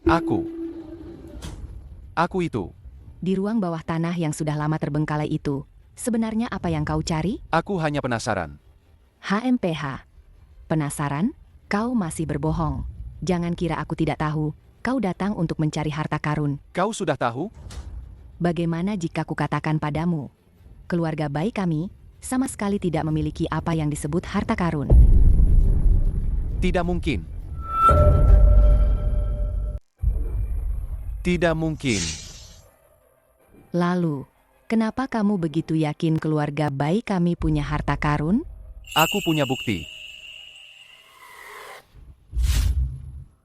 Aku itu.
Di ruang bawah tanah yang sudah lama terbengkalai itu, sebenarnya apa yang kau cari?
Aku hanya penasaran.
HMPH. Penasaran? Kau masih berbohong. Jangan kira aku tidak tahu, kau datang untuk mencari harta karun.
Kau sudah tahu?
Bagaimana jika kukatakan padamu? Keluarga baik kami sama sekali tidak memiliki apa yang disebut harta karun.
Tidak mungkin. Tidak mungkin.
Lalu, kenapa kamu begitu yakin keluarga Bai kami punya harta karun?
Aku punya bukti.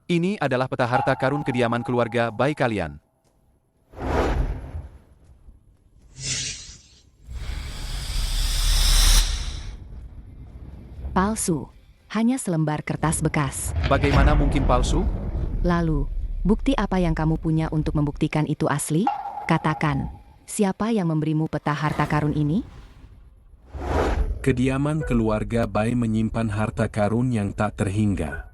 Ini adalah peta harta karun kediaman keluarga Bai kalian.
Palsu. Hanya selembar kertas bekas.
Bagaimana mungkin palsu?
Lalu, bukti apa yang kamu punya untuk membuktikan itu asli? Katakan, siapa yang memberimu peta harta karun ini?
Kediaman keluarga Bai menyimpan harta karun yang tak terhingga.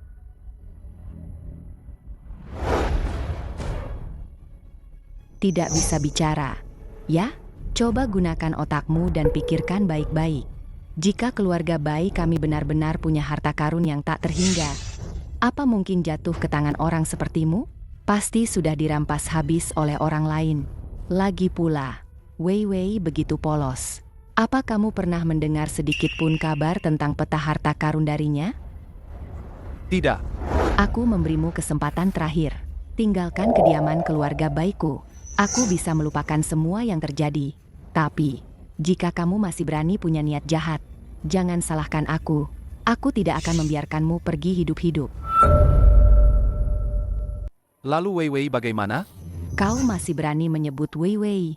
Tidak bisa bicara. Ya, coba gunakan otakmu dan pikirkan baik-baik. Jika keluarga Bai kami benar-benar punya harta karun yang tak terhingga, apa mungkin jatuh ke tangan orang sepertimu? Pasti sudah dirampas habis oleh orang lain. Lagi pula, Wei Wei begitu polos. Apa kamu pernah mendengar sedikit pun kabar tentang peta harta karun darinya?
Tidak.
Aku memberimu kesempatan terakhir. Tinggalkan kediaman keluarga Baiku. Aku bisa melupakan semua yang terjadi. Tapi, jika kamu masih berani punya niat jahat, jangan salahkan aku. Aku tidak akan membiarkanmu pergi hidup-hidup.
Lalu Wei Wei bagaimana?
Kau masih berani menyebut Wei Wei.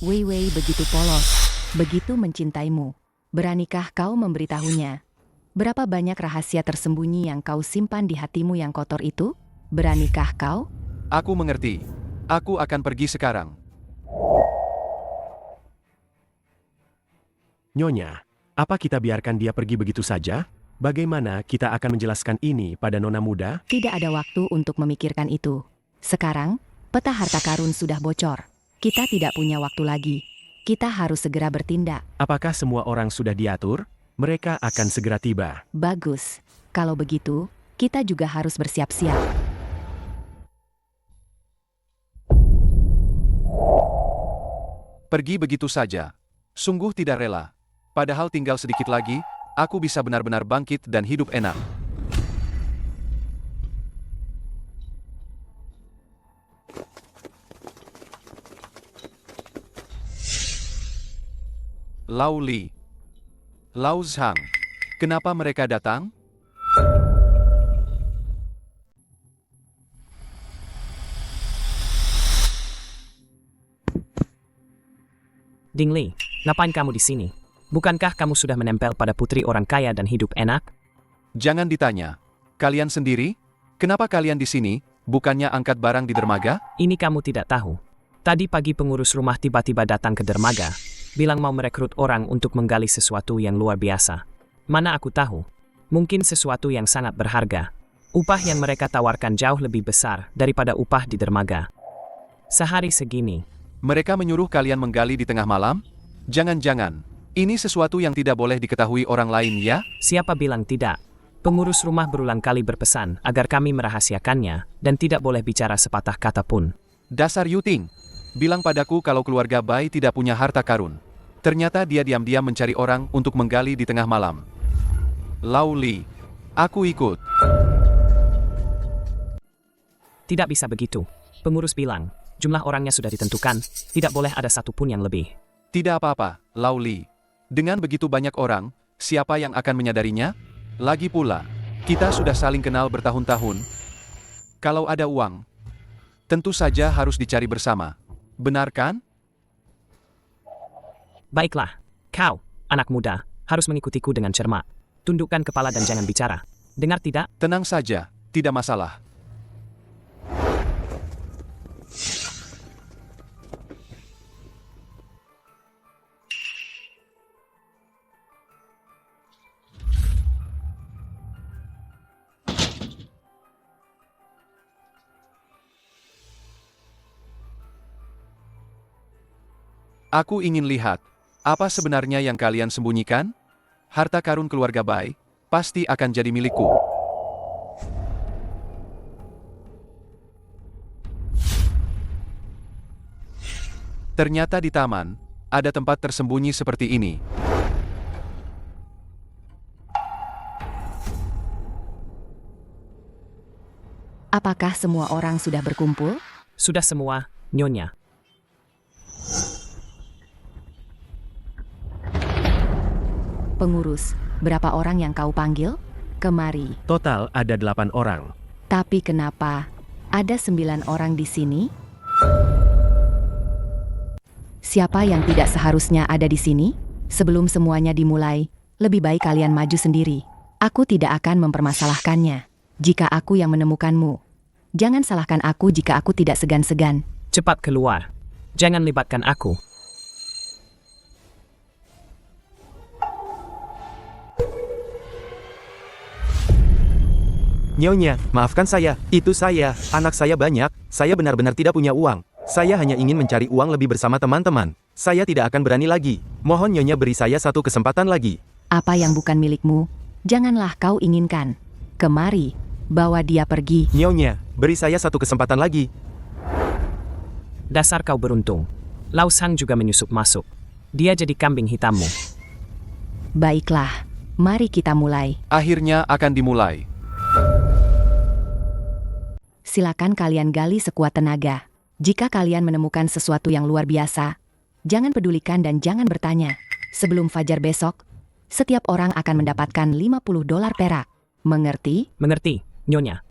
Wei Wei begitu polos, begitu mencintaimu. Beranikah kau memberitahunya? Berapa banyak rahasia tersembunyi yang kau simpan di hatimu yang kotor itu? Beranikah kau?
Aku mengerti. Aku akan pergi sekarang.
Nyonya, apa kita biarkan dia pergi begitu saja? Bagaimana kita akan menjelaskan ini pada nona muda?
Tidak ada waktu untuk memikirkan itu. Sekarang, peta harta karun sudah bocor. Kita tidak punya waktu lagi. Kita harus segera bertindak.
Apakah semua orang sudah diatur? Mereka akan segera tiba.
Bagus. Kalau begitu, kita juga harus bersiap-siap.
Pergi begitu saja. Sungguh tidak rela. Padahal tinggal sedikit lagi, aku bisa benar-benar bangkit dan hidup enak. Lao Li, Lao Zhang, kenapa mereka datang?
Ding Li, ngapain kamu di sini? Bukankah kamu sudah menempel pada putri orang kaya dan hidup enak?
Jangan ditanya. Kalian sendiri? Kenapa kalian di sini? Bukannya angkat barang di dermaga?
Ini kamu tidak tahu. Tadi pagi pengurus rumah tiba-tiba datang ke dermaga, bilang mau merekrut orang untuk menggali sesuatu yang luar biasa. Mana aku tahu? Mungkin sesuatu yang sangat berharga. Upah yang mereka tawarkan jauh lebih besar daripada upah di dermaga. Sehari segini.
Mereka menyuruh kalian menggali di tengah malam? Jangan-jangan. Ini sesuatu yang tidak boleh diketahui orang lain ya?
Siapa bilang tidak? Pengurus rumah berulang kali berpesan agar kami merahasiakannya dan tidak boleh bicara sepatah kata pun.
Dasar Yuting. Bilang padaku kalau keluarga Bai tidak punya harta karun. Ternyata dia diam-diam mencari orang untuk menggali di tengah malam. Lao Li, aku ikut.
Tidak bisa begitu. Pengurus bilang, jumlah orangnya sudah ditentukan, tidak boleh ada satupun yang lebih.
Tidak apa-apa, Lao Li. Dengan begitu banyak orang, siapa yang akan menyadarinya? Lagi pula, kita sudah saling kenal bertahun-tahun. Kalau ada uang, tentu saja harus dicari bersama. Benar kan?
Baiklah, kau, anak muda, harus mengikutiku dengan cermat. Tundukkan kepala dan jangan bicara. Dengar tidak?
Tenang saja, tidak masalah. Aku ingin lihat, apa sebenarnya yang kalian sembunyikan? Harta karun keluarga Bai, pasti akan jadi milikku. Ternyata di taman, ada tempat tersembunyi seperti ini.
Apakah semua orang sudah berkumpul?
Sudah semua, Nyonya.
Pengurus, berapa orang yang kau panggil? Kemari.
Total ada 8 orang.
Tapi kenapa ada 9 orang di sini? Siapa yang tidak seharusnya ada di sini? Sebelum semuanya dimulai, lebih baik kalian maju sendiri. Aku tidak akan mempermasalahkannya. Jika aku yang menemukanmu, jangan salahkan aku jika aku tidak segan-segan.
Cepat keluar. Jangan libatkan aku.
Nyonya, maafkan saya. Itu saya. Anak saya banyak. Saya benar-benar tidak punya uang. Saya hanya ingin mencari uang lebih bersama teman-teman. Saya tidak akan berani lagi. Mohon Nyonya beri saya satu kesempatan lagi.
Apa yang bukan milikmu, janganlah kau inginkan. Kemari, bawa dia pergi.
Nyonya, beri saya satu kesempatan lagi.
Dasar kau beruntung. Lau Sang juga menyusup masuk. Dia jadi kambing hitammu.
Baiklah, mari kita mulai.
Akhirnya akan dimulai.
Silakan kalian gali sekuat tenaga. Jika kalian menemukan sesuatu yang luar biasa, jangan pedulikan dan jangan bertanya. Sebelum fajar besok, setiap orang akan mendapatkan $50 perak. Mengerti?
Mengerti, Nyonya.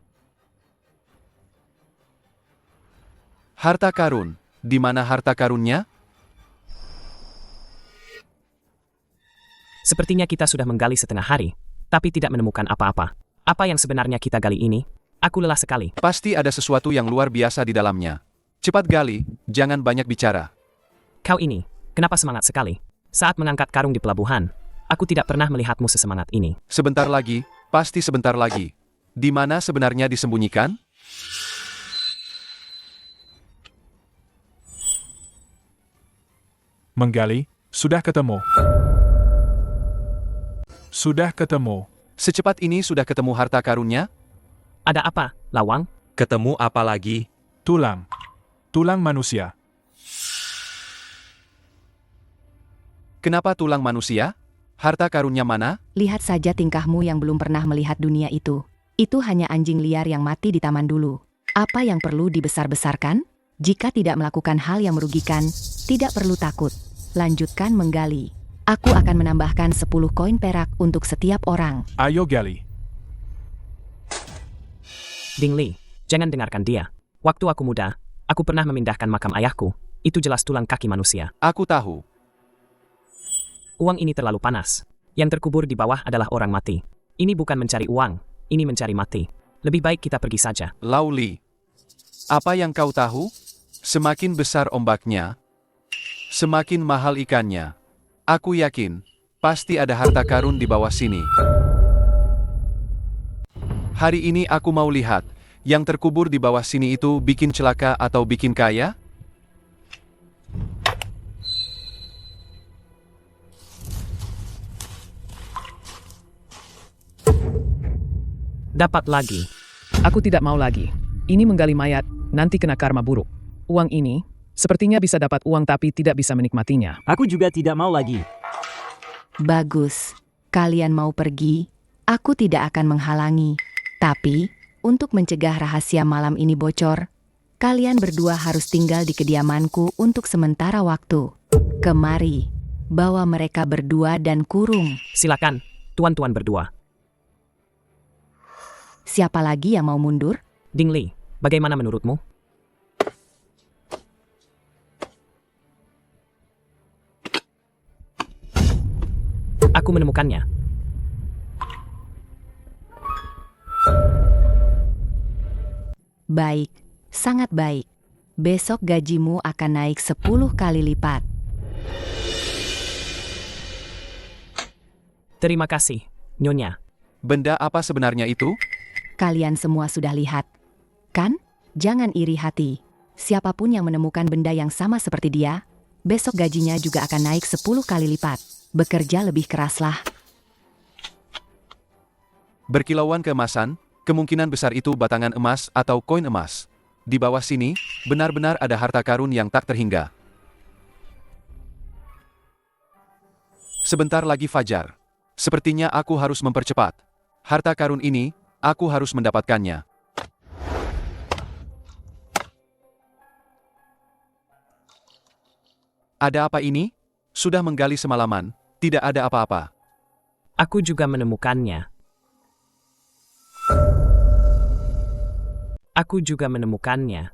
Harta karun. Di mana harta karunnya?
Sepertinya kita sudah menggali setengah hari, tapi tidak menemukan apa-apa. Apa yang sebenarnya kita gali ini? Aku lelah sekali.
Pasti ada sesuatu yang luar biasa di dalamnya. Cepat gali, jangan banyak bicara.
Kau ini, kenapa semangat sekali? Saat mengangkat karung di pelabuhan, aku tidak pernah melihatmu sesemangat ini.
Sebentar lagi, pasti sebentar lagi. Di mana sebenarnya disembunyikan?
Menggali, sudah ketemu. Sudah ketemu.
Secepat ini sudah ketemu harta karunnya?
Ada apa, Lawang?
Ketemu apa lagi?
Tulang. Tulang manusia.
Kenapa tulang manusia? Harta karunnya mana?
Lihat saja tingkahmu yang belum pernah melihat dunia itu. Itu hanya anjing liar yang mati di taman dulu. Apa yang perlu dibesar-besarkan? Jika tidak melakukan hal yang merugikan, tidak perlu takut. Lanjutkan menggali. Aku akan menambahkan 10 koin perak untuk setiap orang.
Ayo gali.
Ding Li, jangan dengarkan dia. Waktu aku muda, aku pernah memindahkan makam ayahku. Itu jelas tulang kaki manusia.
Aku tahu.
Uang ini terlalu panas. Yang terkubur di bawah adalah orang mati. Ini bukan mencari uang, ini mencari mati. Lebih baik kita pergi saja.
Lau Li, apa yang kau tahu? Semakin besar ombaknya, semakin mahal ikannya. Aku yakin, pasti ada harta karun di bawah sini. Hari ini aku mau lihat, yang terkubur di bawah sini itu bikin celaka atau bikin kaya?
Dapat lagi.
Aku tidak mau lagi. Ini menggali mayat, nanti kena karma buruk. Uang ini, sepertinya bisa dapat uang tapi tidak bisa menikmatinya.
Aku juga tidak mau lagi.
Bagus. Kalian mau pergi? Aku tidak akan menghalangi. Tapi, untuk mencegah rahasia malam ini bocor, kalian berdua harus tinggal di kediamanku untuk sementara waktu. Kemari, bawa mereka berdua dan kurung.
Silakan, tuan-tuan berdua.
Siapa lagi yang mau mundur?
Ding Li, bagaimana menurutmu? Aku menemukannya.
Baik, sangat baik. Besok gajimu akan naik 10 kali lipat.
Terima kasih, Nyonya.
Benda apa sebenarnya itu?
Kalian semua sudah lihat, kan? Jangan iri hati. Siapapun yang menemukan benda yang sama seperti dia, besok gajinya juga akan naik 10 kali lipat. Bekerja lebih keraslah.
Berkilauan keemasan, kemungkinan besar itu batangan emas atau koin emas. Di bawah sini, benar-benar ada harta karun yang tak terhingga. Sebentar lagi fajar. Sepertinya aku harus mempercepat. Harta karun ini, aku harus mendapatkannya. Ada apa ini? Sudah menggali semalaman, tidak ada apa-apa.
Aku juga menemukannya. Aku juga menemukannya.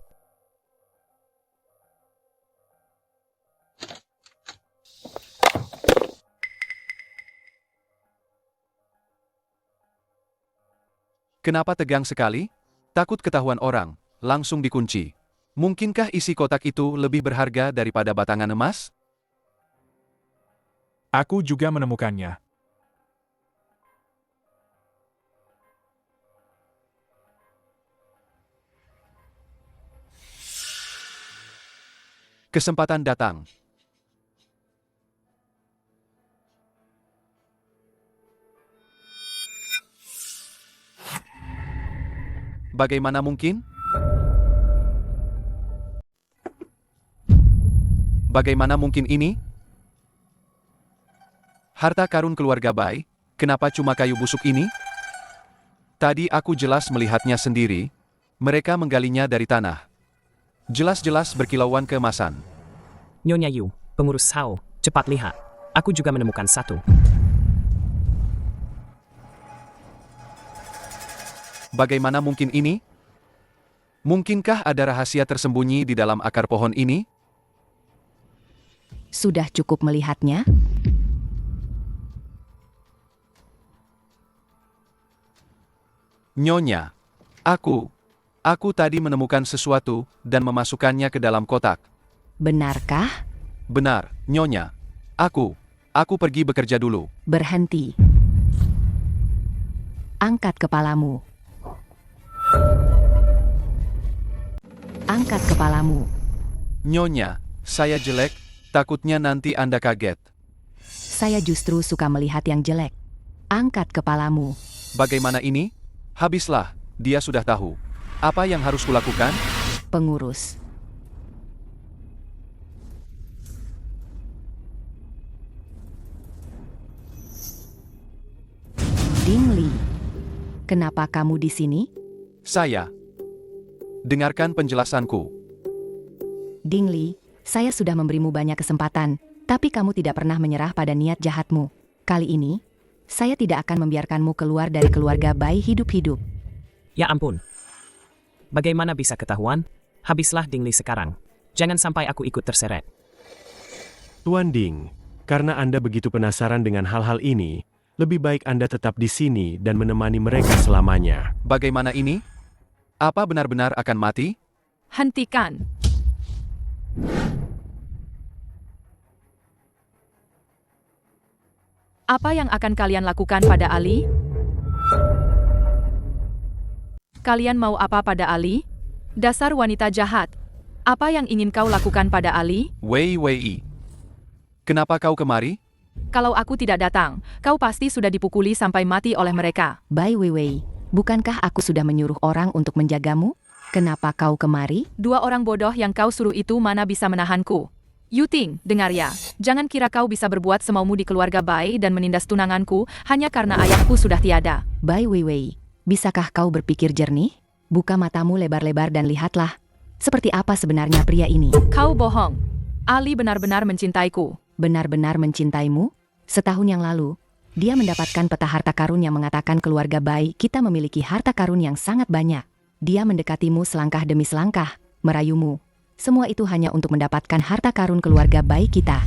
Kenapa tegang sekali? Takut ketahuan orang, langsung dikunci. Mungkinkah isi kotak itu lebih berharga daripada batangan emas?
Aku juga menemukannya.
Kesempatan datang. Bagaimana mungkin? Bagaimana mungkin ini? Harta karun keluarga Bai, kenapa cuma kayu busuk ini? Tadi aku jelas melihatnya sendiri. Mereka menggalinya dari tanah. Jelas-jelas berkilauan keemasan.
Nyonya Yu, pengurus Hao, cepat lihat. Aku juga menemukan satu.
Bagaimana mungkin ini? Mungkinkah ada rahasia tersembunyi di dalam akar pohon ini?
Sudah cukup melihatnya?
Nyonya, aku tadi menemukan sesuatu dan memasukkannya ke dalam kotak.
Benarkah?
Benar, Nyonya. Aku pergi bekerja dulu.
Berhenti. Angkat kepalamu. Angkat kepalamu.
Nyonya, saya jelek, takutnya nanti Anda kaget.
Saya justru suka melihat yang jelek. Angkat kepalamu.
Bagaimana ini? Habislah, dia sudah tahu. Apa yang harus kulakukan?
Pengurus. Ding Li, kenapa kamu di sini?
Saya. Dengarkan penjelasanku.
Ding Li, saya sudah memberimu banyak kesempatan, tapi kamu tidak pernah menyerah pada niat jahatmu. Kali ini, saya tidak akan membiarkanmu keluar dari keluarga Bai hidup-hidup.
Ya ampun. Bagaimana bisa ketahuan? Habislah Ding Li sekarang. Jangan sampai aku ikut terseret.
Tuan Ding, karena Anda begitu penasaran dengan hal-hal ini, lebih baik Anda tetap di sini dan menemani mereka selamanya.
Bagaimana ini? Apa benar-benar akan mati?
Hentikan. Apa yang akan kalian lakukan pada Ali? Kalian mau apa pada Ali? Dasar wanita jahat. Apa yang ingin kau lakukan pada Ali?
Wei Wei. Kenapa kau kemari?
Kalau aku tidak datang, kau pasti sudah dipukuli sampai mati oleh mereka.
Bai Weiwei, bukankah aku sudah menyuruh orang untuk menjagamu? Kenapa kau kemari?
Dua orang bodoh yang kau suruh itu mana bisa menahanku? Yuting, dengar ya. Jangan kira kau bisa berbuat semaumu di keluarga Bai dan menindas tunanganku hanya karena ayahku sudah tiada.
Bai Weiwei, bisakah kau berpikir jernih? Buka matamu lebar-lebar dan lihatlah. Seperti apa sebenarnya pria ini?
Kau bohong. Ali benar-benar mencintaiku.
Benar-benar mencintaimu? Setahun yang lalu, dia mendapatkan peta harta karun yang mengatakan keluarga Bai kita memiliki harta karun yang sangat banyak. Dia mendekatimu selangkah demi selangkah, merayumu. Semua itu hanya untuk mendapatkan harta karun keluarga Bai kita.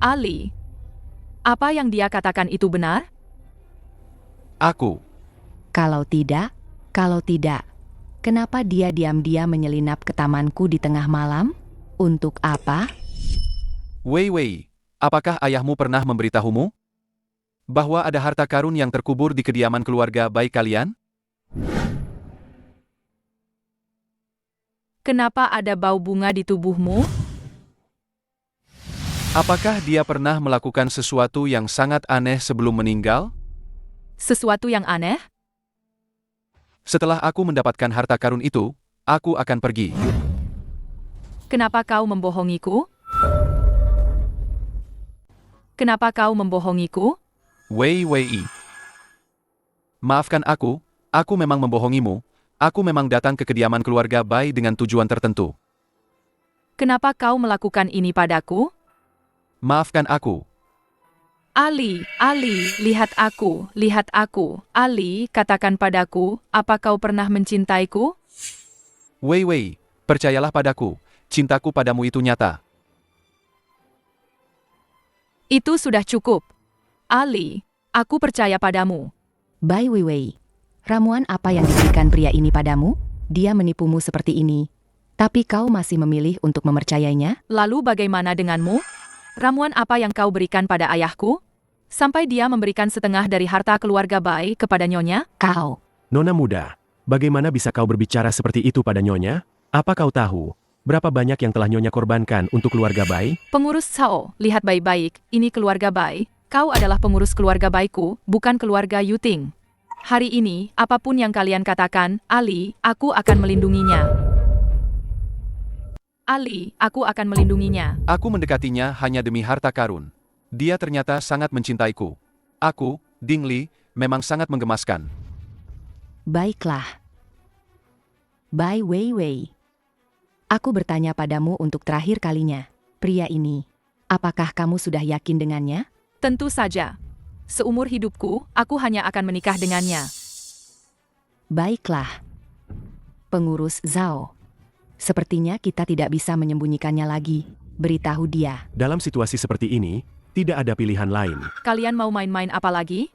Ali, apa yang dia katakan itu benar?
Aku.
Kalau tidak, kenapa dia diam-diam menyelinap ke tamanku di tengah malam? Untuk apa?
Wei Wei, apakah ayahmu pernah memberitahumu bahwa ada harta karun yang terkubur di kediaman keluarga Bai kalian?
Kenapa ada bau bunga di tubuhmu?
Apakah dia pernah melakukan sesuatu yang sangat aneh sebelum meninggal?
Sesuatu yang aneh?
Setelah aku mendapatkan harta karun itu, aku akan pergi.
Kenapa kau membohongiku? Kenapa kau membohongiku?
Wei Wei. Maafkan aku memang membohongimu. Aku memang datang ke kediaman keluarga Bai dengan tujuan tertentu.
Kenapa kau melakukan ini padaku?
Maafkan aku.
Ali, lihat aku. Ali, katakan padaku, apa kau pernah mencintaiku?
Wei Wei, percayalah padaku, cintaku padamu itu nyata.
Itu sudah cukup. Ali, aku percaya padamu.
Bai Weiwei, ramuan apa yang diberikan pria ini padamu? Dia menipumu seperti ini. Tapi kau masih memilih untuk mempercayainya?
Lalu bagaimana denganmu? Ramuan apa yang kau berikan pada ayahku? Sampai dia memberikan setengah dari harta keluarga Bai kepada Nyonya?
Kau.
Nona muda, bagaimana bisa kau berbicara seperti itu pada Nyonya? Apa kau tahu berapa banyak yang telah Nyonya korbankan untuk keluarga Bai?
Pengurus Sao, lihat baik-baik, ini keluarga Bai. Kau adalah pengurus keluarga Baiku, bukan keluarga Yuting. Hari ini, apapun yang kalian katakan, Ali, aku akan melindunginya. Ali, aku akan melindunginya.
Aku mendekatinya hanya demi harta karun. Dia ternyata sangat mencintaiku. Aku, Ding Li, memang sangat menggemaskan.
Baiklah. Bai Weiwei. Aku bertanya padamu untuk terakhir kalinya. Pria ini, apakah kamu sudah yakin dengannya?
Tentu saja. Seumur hidupku, aku hanya akan menikah dengannya.
Baiklah. Pengurus Zhao. Sepertinya kita tidak bisa menyembunyikannya lagi. Beritahu dia.
Dalam situasi seperti ini, tidak ada pilihan lain.
Kalian mau main-main apa lagi?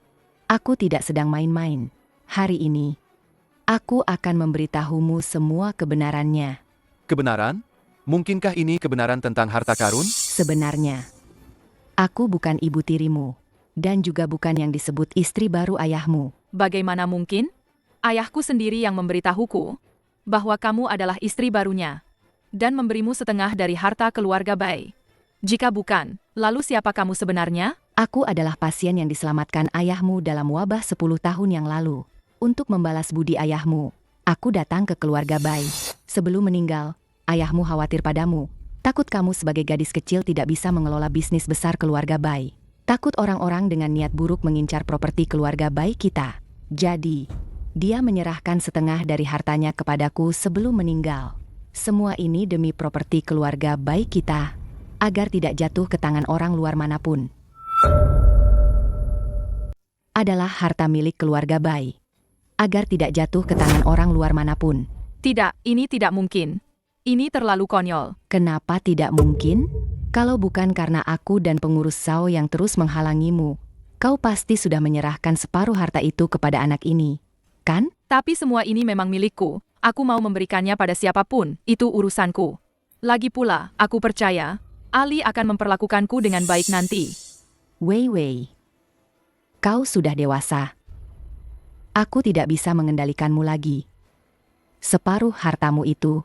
Aku tidak sedang main-main. Hari ini, aku akan memberitahumu semua kebenarannya.
Kebenaran? Mungkinkah ini kebenaran tentang harta karun?
Sebenarnya, aku bukan ibu tirimu, dan juga bukan yang disebut istri baru ayahmu.
Bagaimana mungkin? Ayahku sendiri yang memberitahuku bahwa kamu adalah istri barunya, dan memberimu setengah dari harta keluarga Bai. Jika bukan, lalu siapa kamu sebenarnya?
Aku adalah pasien yang diselamatkan ayahmu dalam wabah 10 tahun yang lalu. Untuk membalas budi ayahmu, aku datang ke keluarga Bai. Sebelum meninggal, ayahmu khawatir padamu. Takut kamu sebagai gadis kecil tidak bisa mengelola bisnis besar keluarga Bai. Takut orang-orang dengan niat buruk mengincar properti keluarga Bai kita. Jadi, dia menyerahkan setengah dari hartanya kepadaku sebelum meninggal. Semua ini demi properti keluarga Bai kita, agar tidak jatuh ke tangan orang luar manapun. Adalah harta milik keluarga Bai, agar tidak jatuh ke tangan orang luar manapun.
Tidak, ini tidak mungkin. Ini terlalu konyol.
Kenapa tidak mungkin? Kalau bukan karena aku dan pengurus Sao yang terus menghalangimu, kau pasti sudah menyerahkan separuh harta itu kepada anak ini, kan?
Tapi semua ini memang milikku. Aku mau memberikannya pada siapapun, itu urusanku. Lagi pula, aku percaya, Ali akan memperlakukanku dengan baik nanti.
Wei, kau sudah dewasa. Aku tidak bisa mengendalikanmu lagi. Separuh hartamu itu,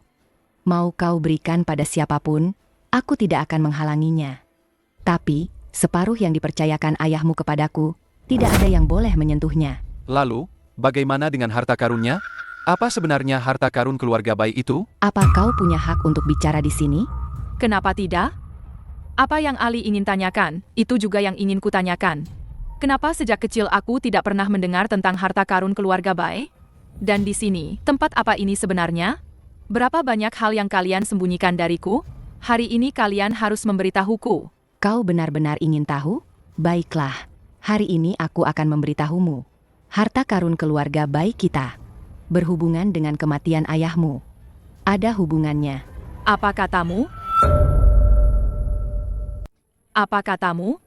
mau kau berikan pada siapapun, aku tidak akan menghalanginya. Tapi, separuh yang dipercayakan ayahmu kepadaku, tidak ada yang boleh menyentuhnya.
Lalu, bagaimana dengan harta karunnya? Apa sebenarnya harta karun keluarga Bai itu?
Apa kau punya hak untuk bicara di sini?
Kenapa tidak? Apa yang Ali ingin tanyakan, itu juga yang ingin kutanyakan. Kenapa sejak kecil aku tidak pernah mendengar tentang harta karun keluarga Bai? Dan di sini, tempat apa ini sebenarnya? Berapa banyak hal yang kalian sembunyikan dariku? Hari ini kalian harus memberitahuku.
Kau benar-benar ingin tahu? Baiklah, hari ini aku akan memberitahumu. Harta karun keluarga Bai kita berhubungan dengan kematian ayahmu. Ada hubungannya.
Apa katamu? Apa katamu?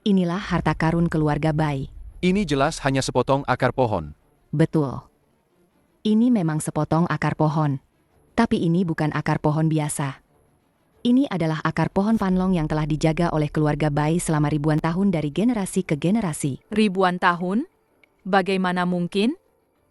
Inilah harta karun keluarga Bai.
Ini jelas hanya sepotong akar pohon.
Betul. Ini memang sepotong akar pohon. Tapi ini bukan akar pohon biasa. Ini adalah akar pohon panlong yang telah dijaga oleh keluarga Bai selama ribuan tahun dari generasi ke generasi.
Ribuan tahun? Bagaimana mungkin?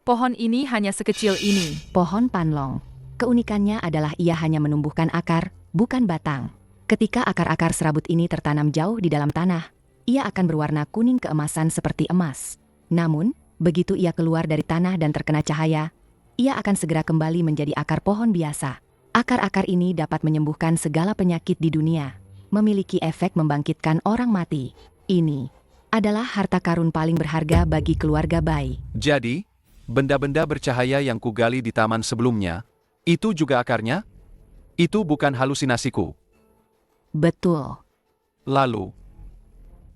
Pohon ini hanya sekecil ini.
Pohon panlong. Keunikannya adalah ia hanya menumbuhkan akar, bukan batang. Ketika akar-akar serabut ini tertanam jauh di dalam tanah, ia akan berwarna kuning keemasan seperti emas. Namun, begitu ia keluar dari tanah dan terkena cahaya, ia akan segera kembali menjadi akar pohon biasa. Akar-akar ini dapat menyembuhkan segala penyakit di dunia, memiliki efek membangkitkan orang mati. Ini adalah harta karun paling berharga bagi keluarga Bai.
Jadi, Benda-benda bercahaya yang kugali di taman sebelumnya, itu juga akarnya? Itu bukan halusinasiku.
Betul.
Lalu,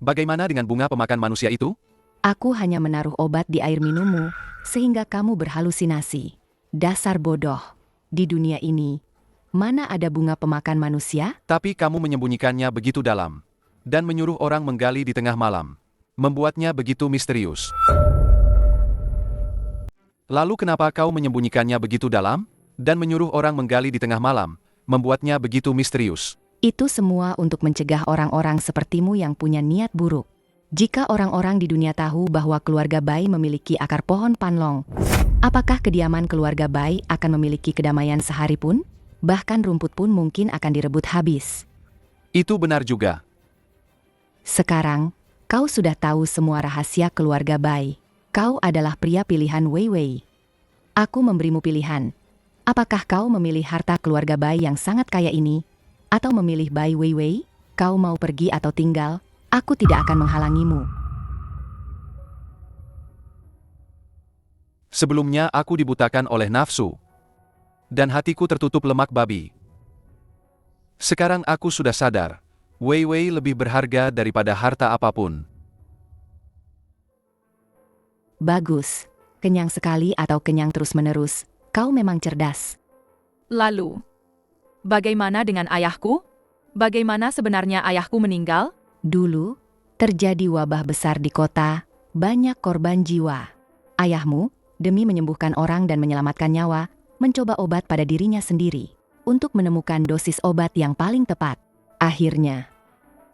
bagaimana dengan bunga pemakan manusia itu?
Aku hanya menaruh obat di air minummu, sehingga kamu berhalusinasi. Dasar bodoh. Di dunia ini, mana ada bunga pemakan manusia?
Tapi kamu menyembunyikannya begitu dalam, dan menyuruh orang menggali di tengah malam, membuatnya begitu misterius. Lalu kenapa kau menyembunyikannya begitu dalam, dan menyuruh orang menggali di tengah malam, membuatnya begitu misterius?
Itu semua untuk mencegah orang-orang sepertimu yang punya niat buruk. Jika orang-orang di dunia tahu bahwa keluarga Bai memiliki akar pohon panlong, apakah kediaman keluarga Bai akan memiliki kedamaian sehari pun? Bahkan rumput pun mungkin akan direbut habis.
Itu benar juga.
Sekarang, kau sudah tahu semua rahasia keluarga Bai. Kau adalah pria pilihan Wei Wei. Aku memberimu pilihan. Apakah kau memilih harta keluarga Bai yang sangat kaya ini, atau memilih Bai Wei Wei? Kau mau pergi atau tinggal, aku tidak akan menghalangimu.
Sebelumnya aku dibutakan oleh nafsu, dan hatiku tertutup lemak babi. Sekarang aku sudah sadar, Wei Wei lebih berharga daripada harta apapun.
Bagus. Kenyang sekali atau kenyang terus-menerus, kau memang cerdas.
Lalu, bagaimana dengan ayahku? Bagaimana sebenarnya ayahku meninggal?
Dulu, terjadi wabah besar di kota, banyak korban jiwa. Ayahmu, demi menyembuhkan orang dan menyelamatkan nyawa, mencoba obat pada dirinya sendiri, untuk menemukan dosis obat yang paling tepat. Akhirnya,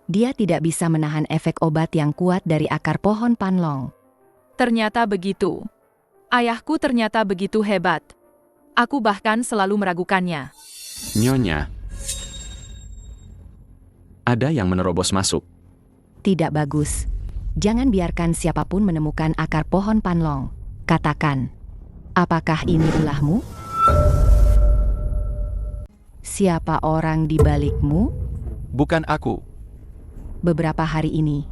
dia tidak bisa menahan efek obat yang kuat dari akar pohon panlong.
Ternyata begitu. Ayahku ternyata begitu hebat. Aku bahkan selalu meragukannya.
Nyonya, ada yang menerobos masuk.
Tidak bagus. Jangan biarkan siapapun menemukan akar pohon panlong. Katakan, apakah ini ulahmu? Siapa orang di balikmu?
Bukan aku.
Beberapa hari ini,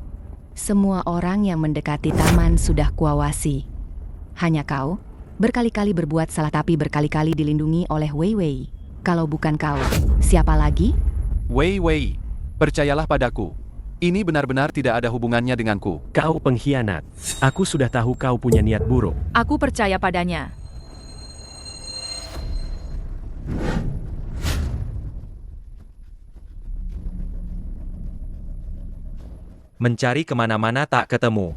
semua orang yang mendekati taman sudah kuawasi. Hanya kau, berkali-kali berbuat salah tapi berkali-kali dilindungi oleh Wei Wei. Kalau bukan kau, siapa lagi?
Wei Wei, percayalah padaku. Ini benar-benar tidak ada hubungannya denganku.
Kau pengkhianat. Aku sudah tahu kau punya niat buruk.
Aku percaya padanya.
Mencari kemana-mana tak ketemu.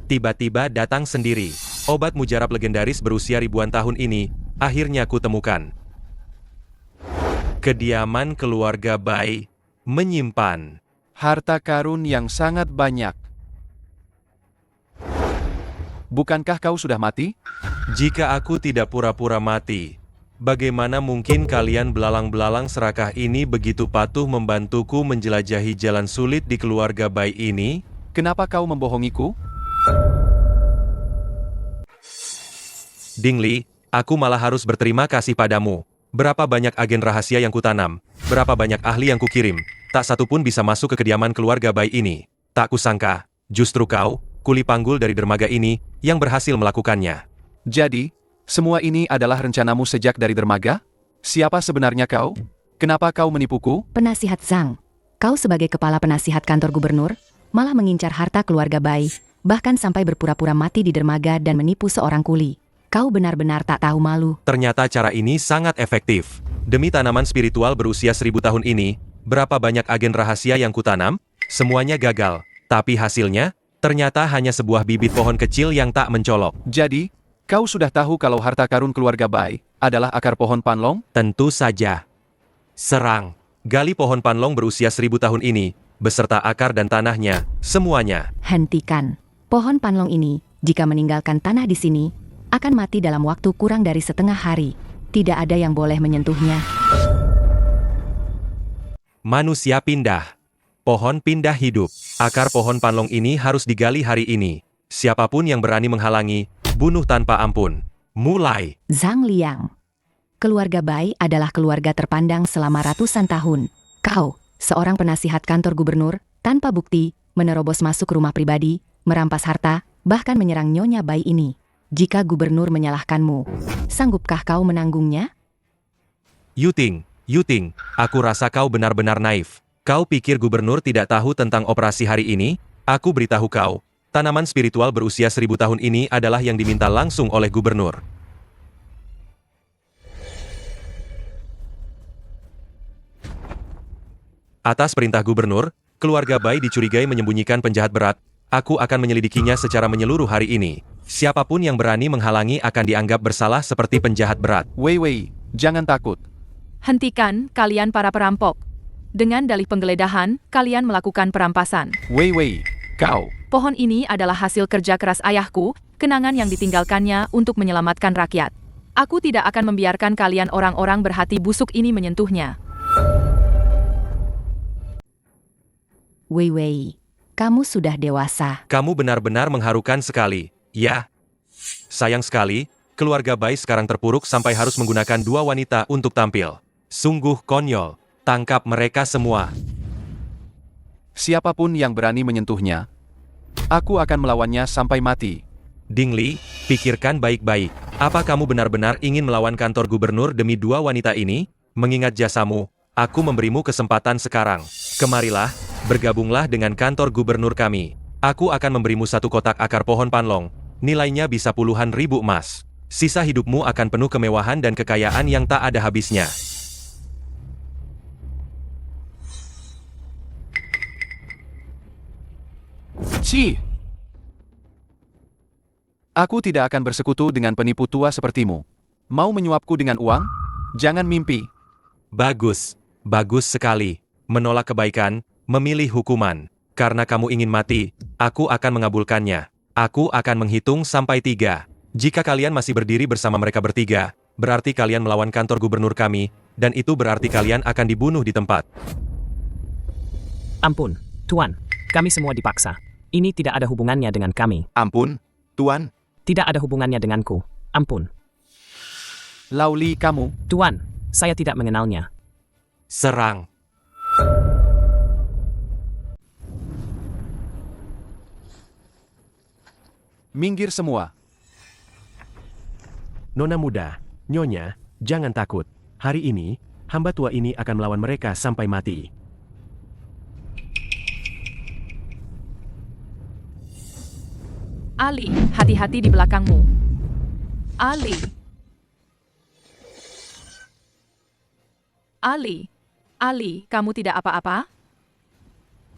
Tiba-tiba datang sendiri. Obat mujarab legendaris berusia ribuan tahun ini, akhirnya kutemukan. Kediaman keluarga Bai menyimpan
harta karun yang sangat banyak. Bukankah kau sudah mati?
Jika aku tidak pura-pura mati, bagaimana mungkin kalian belalang-belalang serakah ini begitu patuh membantuku menjelajahi jalan sulit di keluarga Bai ini?
Kenapa kau membohongiku?
Dingli, aku malah harus berterima kasih padamu. Berapa banyak agen rahasia yang kutanam, berapa banyak ahli yang kukirim, tak satu pun bisa masuk ke kediaman keluarga Bai ini. Tak kusangka, justru kau, kuli panggul dari dermaga ini, yang berhasil melakukannya.
Jadi, semua ini adalah rencanamu sejak dari dermaga? Siapa sebenarnya kau? Kenapa kau menipuku?
Penasihat Zhang, kau sebagai kepala penasihat kantor gubernur, malah mengincar harta keluarga Bai, bahkan sampai berpura-pura mati di dermaga dan menipu seorang kuli. Kau benar-benar tak tahu malu.
Ternyata cara ini sangat efektif. Demi tanaman spiritual berusia 1000 tahun ini, berapa banyak agen rahasia yang kutanam? Semuanya gagal. Tapi hasilnya, ternyata hanya sebuah bibit pohon kecil yang tak mencolok.
Jadi, kau sudah tahu kalau harta karun keluarga Bai adalah akar pohon panlong?
Tentu saja. Serang. Gali pohon panlong berusia 1000 tahun ini, beserta akar dan tanahnya, semuanya.
Hentikan. Pohon panlong ini, jika meninggalkan tanah di sini, akan mati dalam waktu kurang dari setengah hari. Tidak ada yang boleh menyentuhnya.
Manusia pindah. Pohon pindah hidup. Akar pohon panlong ini harus digali hari ini. Siapapun yang berani menghalangi, bunuh tanpa ampun. Mulai.
Zhang Liang. Keluarga Bai adalah keluarga terpandang selama ratusan tahun. Kau, seorang penasihat kantor gubernur, tanpa bukti, menerobos masuk rumah pribadi, merampas harta, bahkan menyerang Nyonya Bai ini. Jika gubernur menyalahkanmu, sanggupkah kau menanggungnya?
Yuting, aku rasa kau benar-benar naif. Kau pikir gubernur tidak tahu tentang operasi hari ini? Aku beritahu kau, tanaman spiritual berusia 1000 tahun ini adalah yang diminta langsung oleh gubernur. Atas perintah gubernur, keluarga Bai dicurigai menyembunyikan penjahat berat. Aku akan menyelidikinya secara menyeluruh hari ini. Siapapun yang berani menghalangi akan dianggap bersalah seperti penjahat berat.
Wei, jangan takut.
Hentikan, kalian para perampok. Dengan dalih penggeledahan, kalian melakukan perampasan.
Wei, kau.
Pohon ini adalah hasil kerja keras ayahku, kenangan yang ditinggalkannya untuk menyelamatkan rakyat. Aku tidak akan membiarkan kalian orang-orang berhati busuk ini menyentuhnya.
Wei, kamu sudah dewasa.
Kamu benar-benar mengharukan sekali. Ya. Sayang sekali, keluarga Bai sekarang terpuruk sampai harus menggunakan 2 wanita untuk tampil. Sungguh konyol. Tangkap mereka semua.
Siapapun yang berani menyentuhnya, aku akan melawannya sampai mati.
Ding Li, pikirkan baik-baik. Apa kamu benar-benar ingin melawan kantor gubernur demi 2 wanita ini? Mengingat jasamu, aku memberimu kesempatan sekarang. Kemarilah, bergabunglah dengan kantor gubernur kami. Aku akan memberimu 1 kotak akar pohon panlong. Nilainya bisa puluhan ribu emas. Sisa hidupmu akan penuh kemewahan dan kekayaan yang tak ada habisnya.
Aku tidak akan bersekutu dengan penipu tua sepertimu. Mau menyuapku dengan uang? Jangan mimpi.
Bagus sekali. Menolak kebaikan, memilih hukuman. Karena kamu ingin mati, aku akan mengabulkannya. Aku akan menghitung sampai 3. Jika kalian masih berdiri bersama mereka bertiga, berarti kalian melawan kantor gubernur kami, dan itu berarti kalian akan dibunuh di tempat.
Ampun, Tuan. Kami semua dipaksa. Ini tidak ada hubungannya dengan kami.
Ampun, Tuan.
Tidak ada hubungannya denganku. Ampun.
Lauli kamu.
Tuan, saya tidak mengenalnya.
Serang.
Minggir semua.
Nona muda, Nyonya, jangan takut. Hari ini, hamba tua ini akan melawan mereka sampai mati.
Ali, hati-hati di belakangmu. Ali, kamu tidak apa-apa?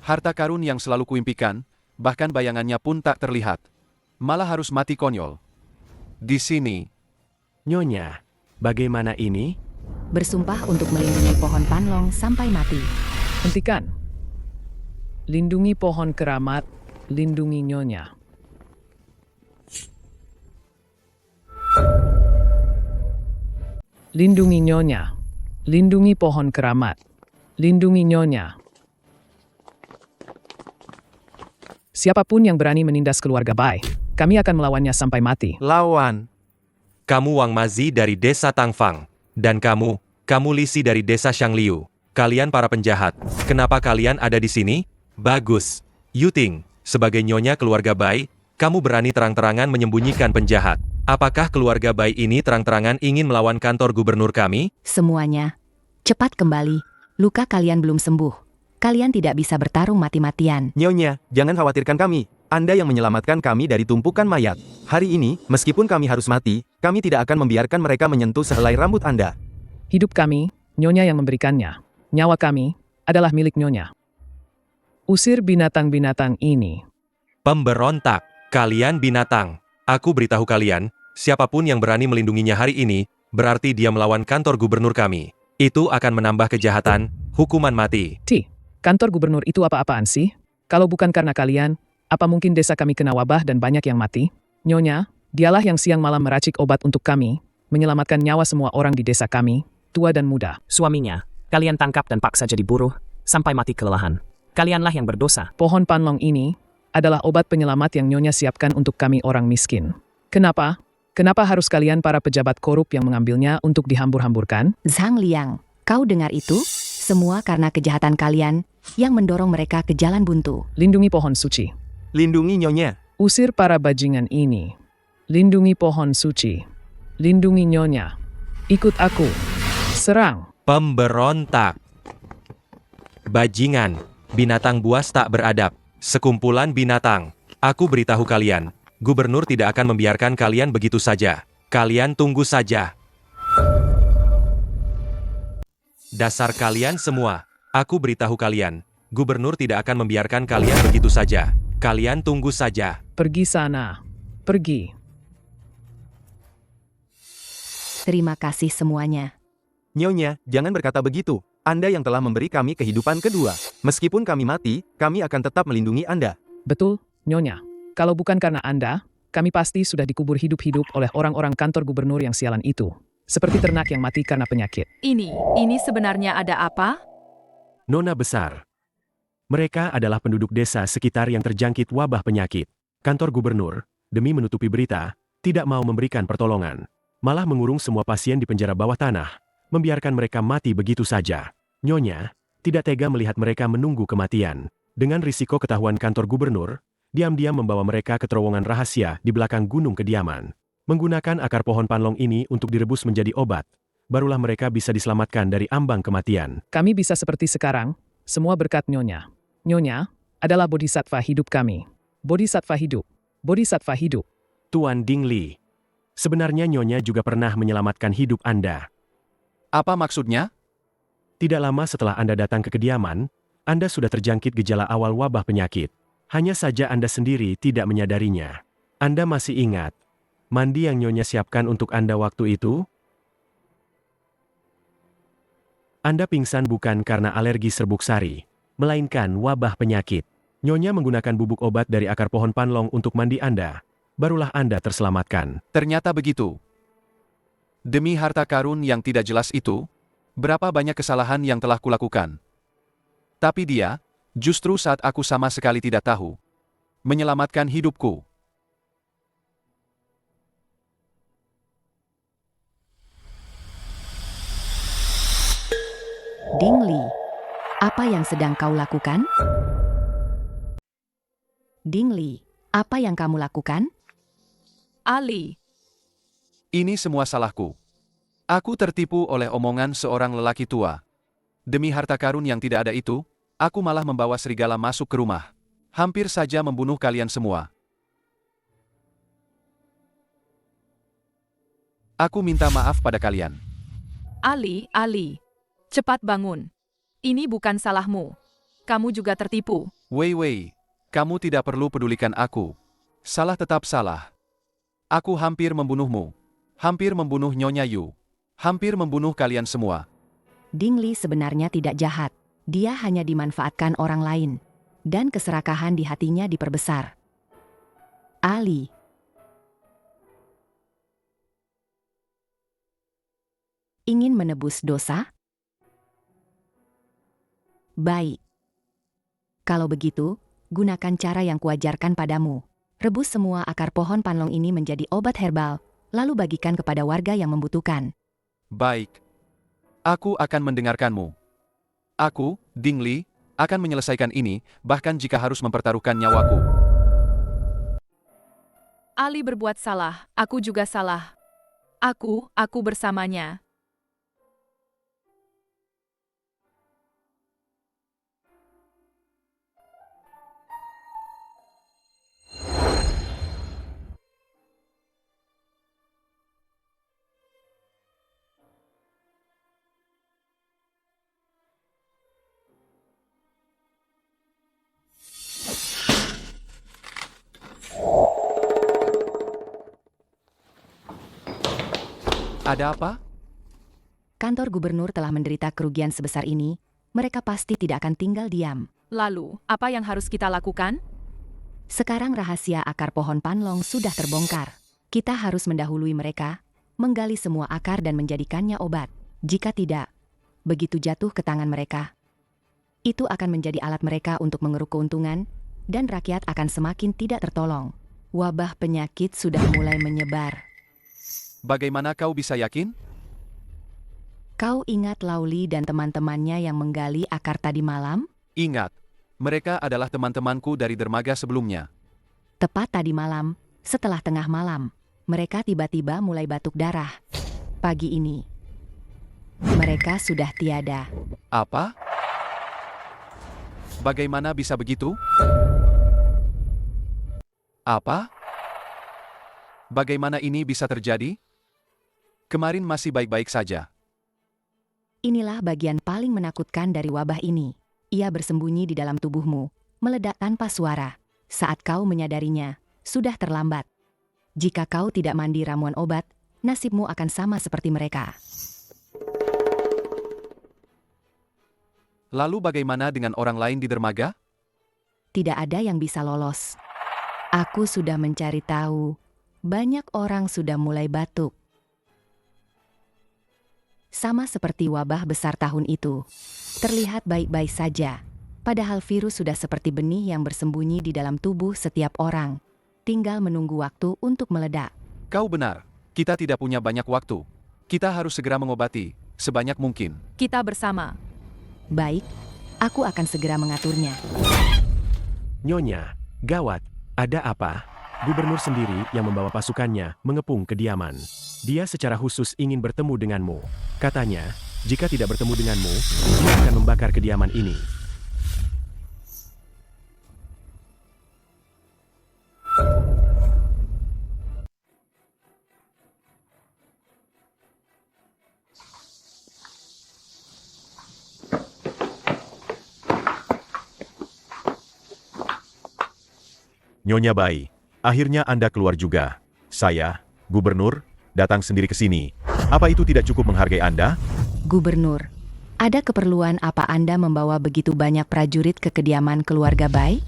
Harta karun yang selalu kuimpikan, bahkan bayangannya pun tak terlihat. Malah harus mati konyol. Di sini.
Nyonya, bagaimana ini?
Bersumpah untuk melindungi pohon panlong sampai mati.
Hentikan. Lindungi pohon keramat, lindungi Nyonya. Lindungi Nyonya. Lindungi pohon keramat. Lindungi Nyonya. Siapapun yang berani menindas keluarga Bai, kami akan melawannya sampai mati.
Lawan.
Kamu Wang Mazi dari desa Tangfang. Dan kamu Lisi dari desa Shangliu. Kalian para penjahat. Kenapa kalian ada di sini? Bagus. Yuting, sebagai nyonya keluarga Bai, kamu berani terang-terangan menyembunyikan penjahat. Apakah keluarga Bai ini terang-terangan ingin melawan kantor gubernur kami?
Semuanya, cepat kembali. Luka kalian belum sembuh. Kalian tidak bisa bertarung mati-matian.
Nyonya, jangan khawatirkan kami. Anda yang menyelamatkan kami dari tumpukan mayat. Hari ini, meskipun kami harus mati, kami tidak akan membiarkan mereka menyentuh sehelai rambut Anda.
Hidup kami, Nyonya yang memberikannya. Nyawa kami adalah milik Nyonya. Usir binatang-binatang ini.
Pemberontak, kalian binatang. Aku beritahu kalian, siapapun yang berani melindunginya hari ini, berarti dia melawan kantor gubernur kami. Itu akan menambah kejahatan, hukuman mati.
Kantor gubernur itu apa-apaan sih? Kalau bukan karena kalian, apa mungkin desa kami kena wabah dan banyak yang mati? Nyonya, dialah yang siang malam meracik obat untuk kami, menyelamatkan nyawa semua orang di desa kami, tua dan muda.
Suaminya, kalian tangkap dan paksa jadi buruh, sampai mati kelelahan. Kalianlah yang berdosa.
Pohon panlong ini adalah obat penyelamat yang Nyonya siapkan untuk kami orang miskin. Kenapa? Kenapa harus kalian para pejabat korup yang mengambilnya untuk dihambur-hamburkan?
Zhang Liang, kau dengar itu? Semua karena kejahatan kalian yang mendorong mereka ke jalan buntu.
Lindungi pohon suci.
Lindungi Nyonya.
Usir para bajingan ini. Lindungi pohon suci. Lindungi Nyonya. Ikut aku. Serang.
Pemberontak. Bajingan, binatang buas tak beradab, sekumpulan binatang. Aku beritahu kalian, gubernur tidak akan membiarkan kalian begitu saja. Kalian tunggu saja. Dasar kalian semua, aku beritahu kalian, gubernur tidak akan membiarkan kalian begitu saja. Kalian tunggu saja.
Pergi sana. Pergi.
Terima kasih semuanya.
Nyonya, jangan berkata begitu. Anda yang telah memberi kami kehidupan kedua. Meskipun kami mati, kami akan tetap melindungi Anda.
Betul, Nyonya. Kalau bukan karena Anda, kami pasti sudah dikubur hidup-hidup oleh orang-orang kantor gubernur yang sialan itu. Seperti ternak yang mati karena penyakit.
Ini sebenarnya ada apa?
Nona besar. Mereka adalah penduduk desa sekitar yang terjangkit wabah penyakit. Kantor gubernur, demi menutupi berita, tidak mau memberikan pertolongan. Malah mengurung semua pasien di penjara bawah tanah. Membiarkan mereka mati begitu saja. Nyonya, tidak tega melihat mereka menunggu kematian. Dengan risiko ketahuan kantor gubernur, diam-diam membawa mereka ke terowongan rahasia di belakang gunung kediaman. Menggunakan akar pohon panlong ini untuk direbus menjadi obat, barulah mereka bisa diselamatkan dari ambang kematian.
Kami bisa seperti sekarang, semua berkat Nyonya. Nyonya adalah bodhisattva hidup kami. Bodhisattva hidup. Bodhisattva hidup.
Tuan Dingli, sebenarnya Nyonya juga pernah menyelamatkan hidup Anda.
Apa maksudnya?
Tidak lama setelah Anda datang ke kediaman, Anda sudah terjangkit gejala awal wabah penyakit. Hanya saja Anda sendiri tidak menyadarinya. Anda masih ingat mandi yang Nyonya siapkan untuk Anda waktu itu? Anda pingsan bukan karena alergi serbuk sari, melainkan wabah penyakit. Nyonya menggunakan bubuk obat dari akar pohon panlong untuk mandi Anda. Barulah Anda terselamatkan.
Ternyata begitu. Demi harta karun yang tidak jelas itu, berapa banyak kesalahan yang telah kulakukan. Tapi dia, justru saat aku sama sekali tidak tahu, menyelamatkan hidupku.
Dingli, apa yang sedang kau lakukan? Dingli, apa yang kamu lakukan?
Ali,
Ini semua salahku. Aku tertipu oleh omongan seorang lelaki tua. Demi harta karun yang tidak ada itu, aku malah membawa serigala masuk ke rumah. Hampir saja membunuh kalian semua. Aku minta maaf pada kalian.
Ali, cepat bangun. Ini bukan salahmu. Kamu juga tertipu.
Wei, kamu tidak perlu pedulikan aku. Salah tetap salah. Aku hampir membunuhmu. Hampir membunuh Nyonya Yu. Hampir membunuh kalian semua.
Dingli sebenarnya tidak jahat. Dia hanya dimanfaatkan orang lain. Dan keserakahan di hatinya diperbesar. Ali. Ingin menebus dosa? Baik. Kalau begitu, gunakan cara yang kuajarkan padamu. Rebus semua akar pohon panlong ini menjadi obat herbal, lalu bagikan kepada warga yang membutuhkan.
Baik. Aku akan mendengarkanmu. Aku, Dingli, akan menyelesaikan ini, bahkan jika harus mempertaruhkan nyawaku.
Ali berbuat salah, aku juga salah. Aku bersamanya.
Ada apa?
Kantor gubernur telah menderita kerugian sebesar ini, mereka pasti tidak akan tinggal diam.
Lalu, apa yang harus kita lakukan?
Sekarang rahasia akar pohon panlong sudah terbongkar. Kita harus mendahului mereka, menggali semua akar dan menjadikannya obat. Jika tidak, begitu jatuh ke tangan mereka, itu akan menjadi alat mereka untuk mengeruk keuntungan, dan rakyat akan semakin tidak tertolong. Wabah penyakit sudah mulai menyebar.
Bagaimana kau bisa yakin?
Kau ingat Lauli dan teman-temannya yang menggali akar tadi malam?
Ingat, mereka adalah teman-temanku dari dermaga sebelumnya.
Tepat tadi malam, setelah tengah malam, mereka tiba-tiba mulai batuk darah. Pagi ini, mereka sudah tiada.
Apa? Bagaimana bisa begitu? Apa? Bagaimana ini bisa terjadi? Kemarin masih baik-baik saja.
Inilah bagian paling menakutkan dari wabah ini. Ia bersembunyi di dalam tubuhmu, meledak tanpa suara. Saat kau menyadarinya, sudah terlambat. Jika kau tidak mandi ramuan obat, nasibmu akan sama seperti mereka.
Lalu bagaimana dengan orang lain di dermaga?
Tidak ada yang bisa lolos. Aku sudah mencari tahu. Banyak orang sudah mulai batuk. Sama seperti wabah besar tahun itu. Terlihat baik-baik saja. Padahal virus sudah seperti benih yang bersembunyi di dalam tubuh setiap orang. Tinggal menunggu waktu untuk meledak.
Kau benar. Kita tidak punya banyak waktu. Kita harus segera mengobati, sebanyak mungkin.
Kita bersama.
Baik, aku akan segera mengaturnya.
Nyonya, gawat, ada apa? Gubernur sendiri yang membawa pasukannya mengepung kediaman. Dia secara khusus ingin bertemu denganmu. Katanya, jika tidak bertemu denganmu, dia akan membakar kediaman ini.
Nyonya Bai, akhirnya Anda keluar juga. Saya, Gubernur, datang sendiri ke sini. Apa itu tidak cukup menghargai Anda?
Gubernur, ada keperluan apa Anda membawa begitu banyak prajurit ke kediaman keluarga Bai?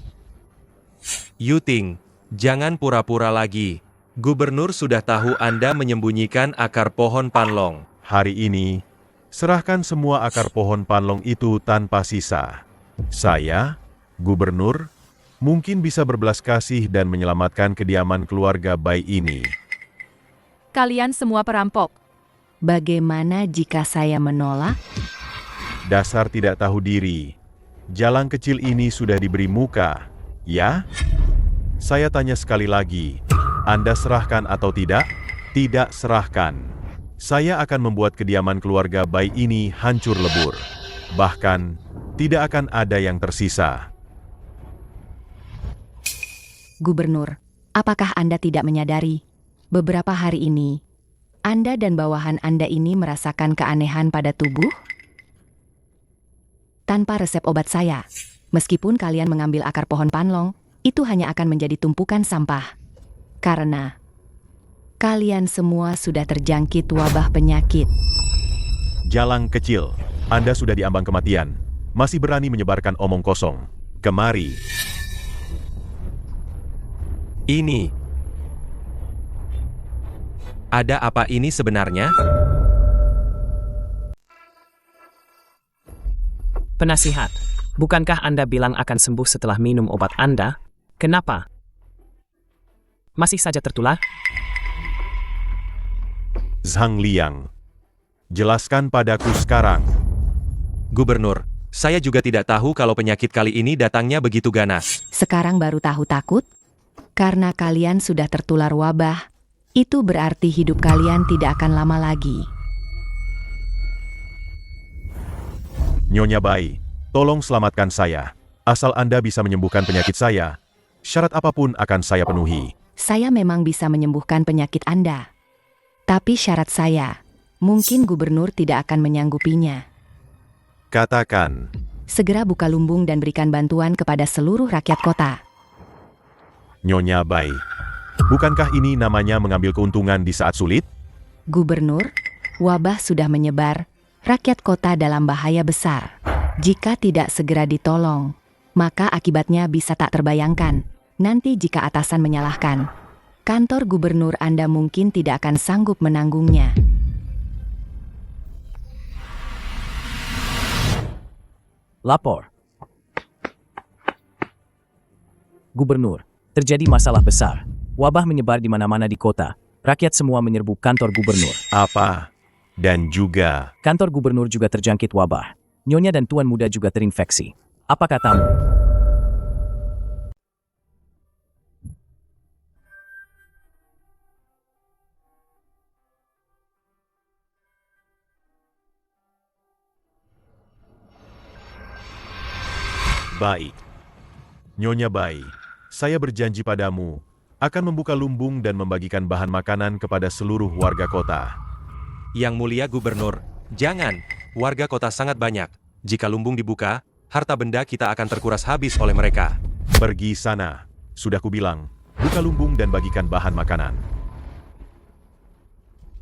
Yuting, jangan pura-pura lagi. Gubernur sudah tahu Anda menyembunyikan akar pohon panlong. Hari ini, serahkan semua akar pohon panlong itu tanpa sisa. Saya, Gubernur, mungkin bisa berbelas kasih dan menyelamatkan kediaman keluarga Bai ini.
Kalian semua perampok.
Bagaimana jika saya menolak?
Dasar tidak tahu diri. Jalan kecil ini sudah diberi muka, ya? Saya tanya sekali lagi, Anda serahkan atau tidak? Tidak serahkan. Saya akan membuat kediaman keluarga Bai ini hancur lebur. Bahkan, tidak akan ada yang tersisa.
Gubernur, apakah Anda tidak menyadari? Beberapa hari ini, Anda dan bawahan Anda ini merasakan keanehan pada tubuh? Tanpa resep obat saya, meskipun kalian mengambil akar pohon panlong, itu hanya akan menjadi tumpukan sampah. Karena kalian semua sudah terjangkit wabah penyakit.
Jalang kecil, Anda sudah diambang kematian. Masih berani menyebarkan omong kosong. Kemari. Ini. Ada apa ini sebenarnya?
Penasihat, bukankah Anda bilang akan sembuh setelah minum obat Anda? Kenapa? Masih saja tertular?
Zhang Liang, jelaskan padaku sekarang. Gubernur, saya juga tidak tahu kalau penyakit kali ini datangnya begitu ganas.
Sekarang baru tahu takut? Karena kalian sudah tertular wabah, itu berarti hidup kalian tidak akan lama lagi.
Nyonya Bai, tolong selamatkan saya. Asal Anda bisa menyembuhkan penyakit saya, syarat apapun akan saya penuhi.
Saya memang bisa menyembuhkan penyakit Anda. Tapi syarat saya, mungkin gubernur tidak akan menyanggupinya.
Katakan.
Segera buka lumbung dan berikan bantuan kepada seluruh rakyat kota.
Nyonya Bai, bukankah ini namanya mengambil keuntungan di saat sulit?
Gubernur, wabah sudah menyebar, rakyat kota dalam bahaya besar. Jika tidak segera ditolong, maka akibatnya bisa tak terbayangkan. Nanti jika atasan menyalahkan, kantor gubernur Anda mungkin tidak akan sanggup menanggungnya.
Lapor. Gubernur, terjadi masalah besar. Wabah menyebar di mana-mana di kota. Rakyat semua menyerbu kantor gubernur.
Apa? Dan juga...
Kantor gubernur juga terjangkit wabah. Nyonya dan Tuan Muda juga terinfeksi. Apa katamu?
Baik. Nyonya Bai, saya berjanji padamu akan membuka lumbung dan membagikan bahan makanan kepada seluruh warga kota.
Yang mulia gubernur, jangan. Warga kota sangat banyak. Jika lumbung dibuka, harta benda kita akan terkuras habis oleh mereka.
Pergi sana. Sudah kubilang, buka lumbung dan bagikan bahan makanan.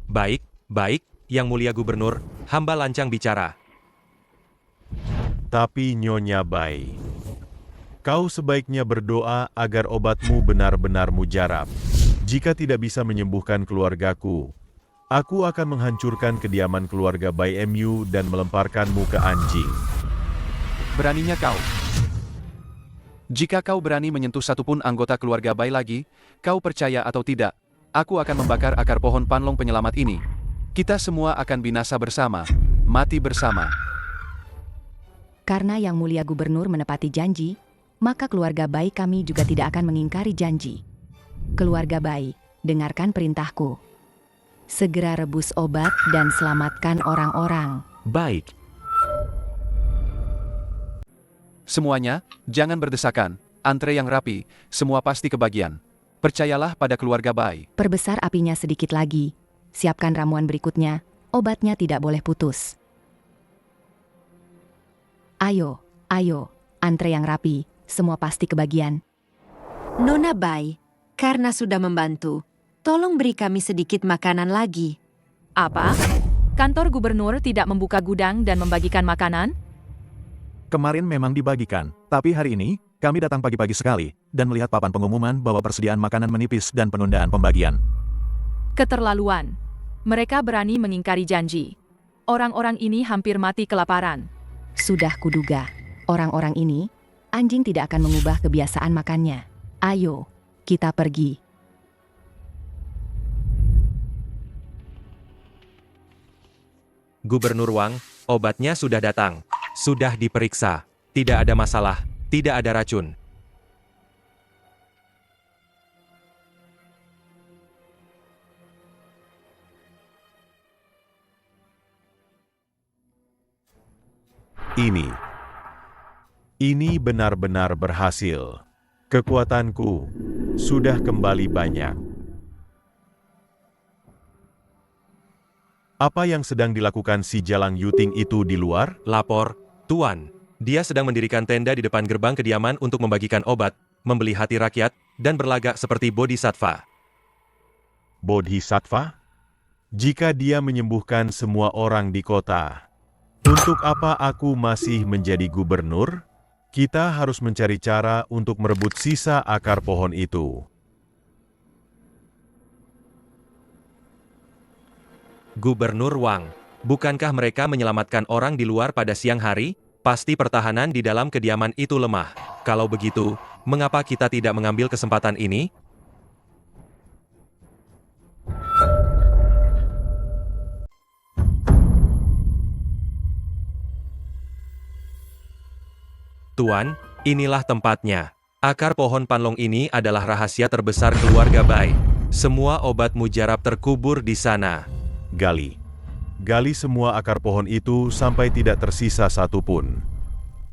Baik, baik, yang mulia gubernur, hamba lancang bicara.
Tapi Nyonya Bai, kau sebaiknya berdoa agar obatmu benar-benar mujarab. Jika tidak bisa menyembuhkan keluargaku, aku akan menghancurkan kediaman keluarga Bai MU dan melemparkanmu ke anjing.
Beraninya kau. Jika kau berani menyentuh satupun anggota keluarga Bai lagi, kau percaya atau tidak, aku akan membakar akar pohon panlong penyelamat ini. Kita semua akan binasa bersama, mati bersama.
Karena Yang Mulia Gubernur menepati janji, maka keluarga Bai kami juga tidak akan mengingkari janji. Keluarga Bai, dengarkan perintahku. Segera rebus obat dan selamatkan orang-orang.
Baik.
Semuanya, jangan berdesakan, antre yang rapi, semua pasti kebagian. Percayalah pada keluarga Bai.
Perbesar apinya sedikit lagi. Siapkan ramuan berikutnya, obatnya tidak boleh putus. Ayo, ayo, antre yang rapi, semua pasti kebagian.
Nona Bai, karena sudah membantu, tolong beri kami sedikit makanan lagi.
Apa? Kantor gubernur tidak membuka gudang dan membagikan makanan?
Kemarin memang dibagikan, tapi hari ini, kami datang pagi-pagi sekali, dan melihat papan pengumuman bahwa persediaan makanan menipis dan penundaan pembagian.
Keterlaluan. Mereka berani mengingkari janji. Orang-orang ini hampir mati kelaparan.
Sudah kuduga, orang-orang ini, anjing tidak akan mengubah kebiasaan makannya. Ayo, kita pergi.
Gubernur Wang, obatnya sudah datang. Sudah diperiksa. Tidak ada masalah. Tidak ada racun.
Ini benar-benar berhasil. Kekuatanku sudah kembali banyak. Apa yang sedang dilakukan si Jalang Yuting itu di luar?
Lapor, Tuan. Dia sedang mendirikan tenda di depan gerbang kediaman untuk membagikan obat, membeli hati rakyat, dan berlagak seperti bodhisattva.
Bodhisattva? Jika dia menyembuhkan semua orang di kota, untuk apa aku masih menjadi gubernur? Kita harus mencari cara untuk merebut sisa akar pohon itu.
Gubernur Wang, bukankah mereka menyelamatkan orang di luar pada siang hari? Pasti pertahanan di dalam kediaman itu lemah. Kalau begitu, mengapa kita tidak mengambil kesempatan ini? Tuan, inilah tempatnya. Akar pohon panlong ini adalah rahasia terbesar keluarga Bai. Semua obat mujarab terkubur di sana.
Gali. Gali semua akar pohon itu sampai tidak tersisa satupun.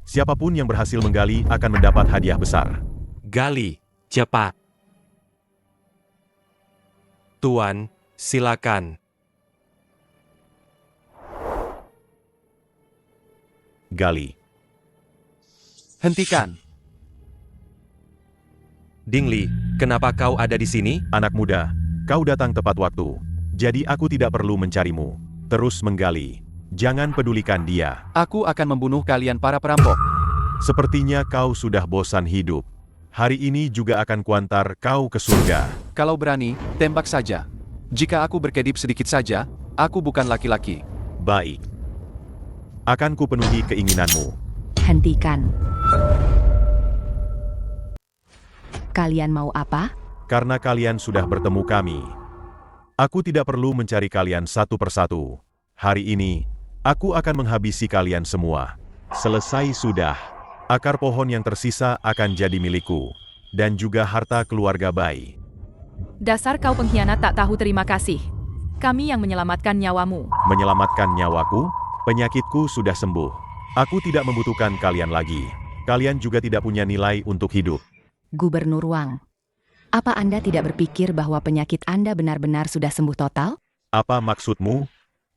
Siapapun yang berhasil menggali akan mendapat hadiah besar.
Gali, cepat. Tuan, silakan.
Gali.
Hentikan.
Dingli, kenapa kau ada di sini?
Anak muda, kau datang tepat waktu. Jadi aku tidak perlu mencarimu. Terus menggali. Jangan pedulikan dia.
Aku akan membunuh kalian para perampok.
Sepertinya kau sudah bosan hidup. Hari ini juga akan kuantar kau ke surga.
Kalau berani, tembak saja. Jika aku berkedip sedikit saja, aku bukan laki-laki.
Baik. Akan kupenuhi keinginanmu.
Hentikan. Kalian mau apa?
Karena kalian sudah bertemu kami. Aku tidak perlu mencari kalian satu persatu. Hari ini, aku akan menghabisi kalian semua. Selesai sudah. Akar pohon yang tersisa akan jadi milikku. Dan juga harta keluarga Bai.
Dasar kau pengkhianat tak tahu terima kasih. Kami yang menyelamatkan nyawamu.
Menyelamatkan nyawaku? Penyakitku sudah sembuh. Aku tidak membutuhkan kalian lagi.
Kalian juga tidak punya nilai untuk hidup.
Gubernur Wang, apa Anda tidak berpikir bahwa penyakit Anda benar-benar sudah sembuh total?
Apa maksudmu?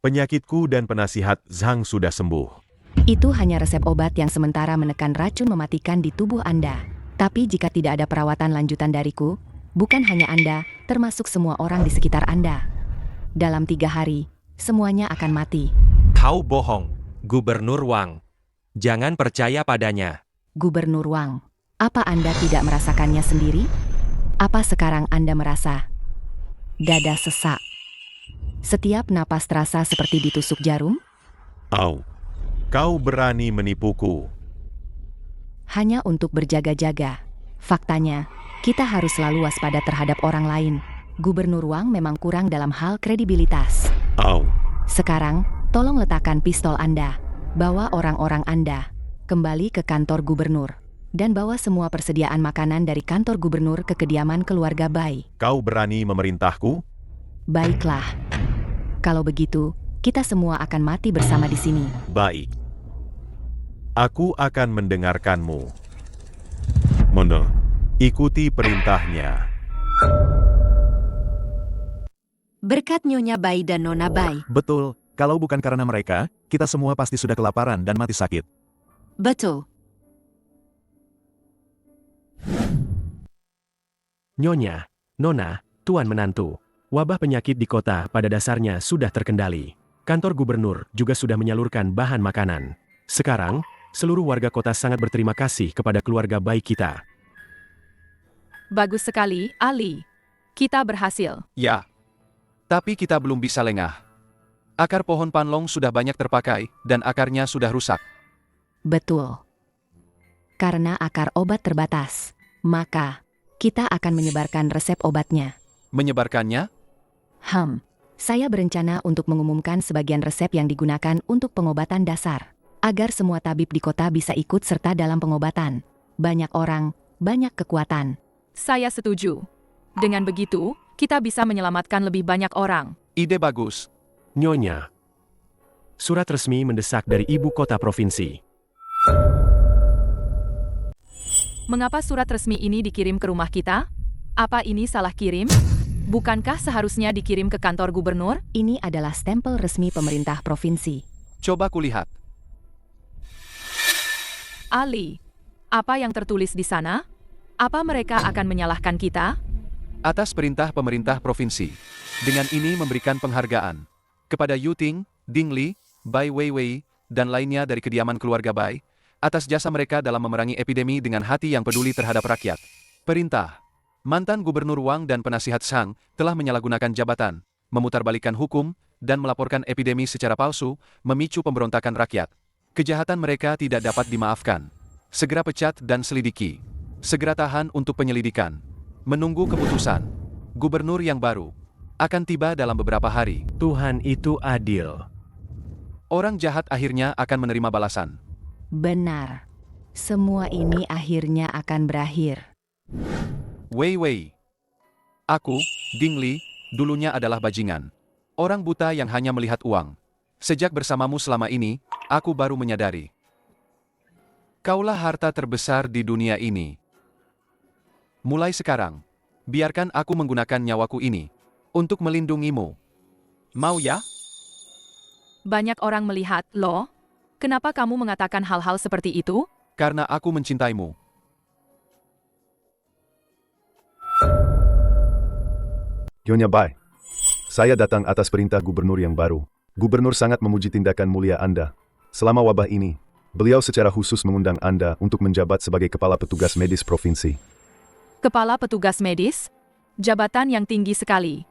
Penyakitku dan penasihat Zhang sudah sembuh.
Itu hanya resep obat yang sementara menekan racun mematikan di tubuh Anda. Tapi jika tidak ada perawatan lanjutan dariku, bukan hanya Anda, termasuk semua orang di sekitar Anda. Dalam 3 hari, semuanya akan mati.
Kau bohong, Gubernur Wang. Jangan percaya padanya.
Gubernur Wang, apa Anda tidak merasakannya sendiri? Apa sekarang Anda merasa dada sesak? Setiap napas terasa seperti ditusuk jarum?
Au, kau berani menipuku.
Hanya untuk berjaga-jaga. Faktanya, kita harus selalu waspada terhadap orang lain. Gubernur Wang memang kurang dalam hal kredibilitas.
Au.
Sekarang, tolong letakkan pistol Anda. Bawa orang-orang Anda kembali ke kantor gubernur. Dan bawa semua persediaan makanan dari kantor gubernur ke kediaman keluarga Bai.
Kau berani memerintahku?
Baiklah. Kalau begitu, kita semua akan mati bersama di sini.
Baik. Aku akan mendengarkanmu. Mono, ikuti perintahnya.
Berkat Nyonya Bai dan Nona Bai.
Betul, kalau bukan karena mereka, kita semua pasti sudah kelaparan dan mati sakit.
Betul.
Nyonya, Nona, Tuan Menantu, wabah penyakit di kota pada dasarnya sudah terkendali. Kantor gubernur juga sudah menyalurkan bahan makanan. Sekarang, seluruh warga kota sangat berterima kasih kepada keluarga baik kita.
Bagus sekali, Ali. Kita berhasil.
Ya. Tapi kita belum bisa lengah. Akar pohon panlong sudah banyak terpakai, dan akarnya sudah rusak.
Betul. Karena akar obat terbatas, maka kita akan menyebarkan resep obatnya.
Menyebarkannya?
Saya berencana untuk mengumumkan sebagian resep yang digunakan untuk pengobatan dasar. Agar semua tabib di kota bisa ikut serta dalam pengobatan. Banyak orang, banyak kekuatan.
Saya setuju. Dengan begitu, kita bisa menyelamatkan lebih banyak orang.
Ide bagus.
Nyonya, surat resmi mendesak dari ibu kota provinsi.
Mengapa surat resmi ini dikirim ke rumah kita? Apa ini salah kirim? Bukankah seharusnya dikirim ke kantor gubernur?
Ini adalah stempel resmi pemerintah provinsi.
Coba kulihat.
Ali, apa yang tertulis di sana? Apa mereka akan menyalahkan kita?
Atas perintah pemerintah provinsi, dengan ini memberikan penghargaan kepada Yu Ting, Ding Li, Bai Weiwei, dan lainnya dari kediaman keluarga Bai, atas jasa mereka dalam memerangi epidemi dengan hati yang peduli terhadap rakyat. Perintah. Mantan Gubernur Wang dan penasihat Zhang telah menyalahgunakan jabatan, memutarbalikkan hukum, dan melaporkan epidemi secara palsu, memicu pemberontakan rakyat. Kejahatan mereka tidak dapat dimaafkan. Segera pecat dan selidiki. Segera tahan untuk penyelidikan. Menunggu keputusan. Gubernur yang baru akan tiba dalam beberapa hari.
Tuhan itu adil.
Orang jahat akhirnya akan menerima balasan.
Benar. Semua ini akhirnya akan berakhir.
Wei Wei. Aku, Ding Li, dulunya adalah bajingan. Orang buta yang hanya melihat uang. Sejak bersamamu selama ini, aku baru menyadari. Kaulah harta terbesar di dunia ini. Mulai sekarang, biarkan aku menggunakan nyawaku ini untuk melindungimu. Mau ya?
Banyak orang melihat, loh. Kenapa kamu mengatakan hal-hal seperti itu?
Karena aku mencintaimu.
Nyonya Bai, saya datang atas perintah gubernur yang baru. Gubernur sangat memuji tindakan mulia Anda. Selama wabah ini, beliau secara khusus mengundang Anda untuk menjabat sebagai Kepala Petugas Medis Provinsi.
Kepala Petugas Medis? Jabatan yang tinggi sekali.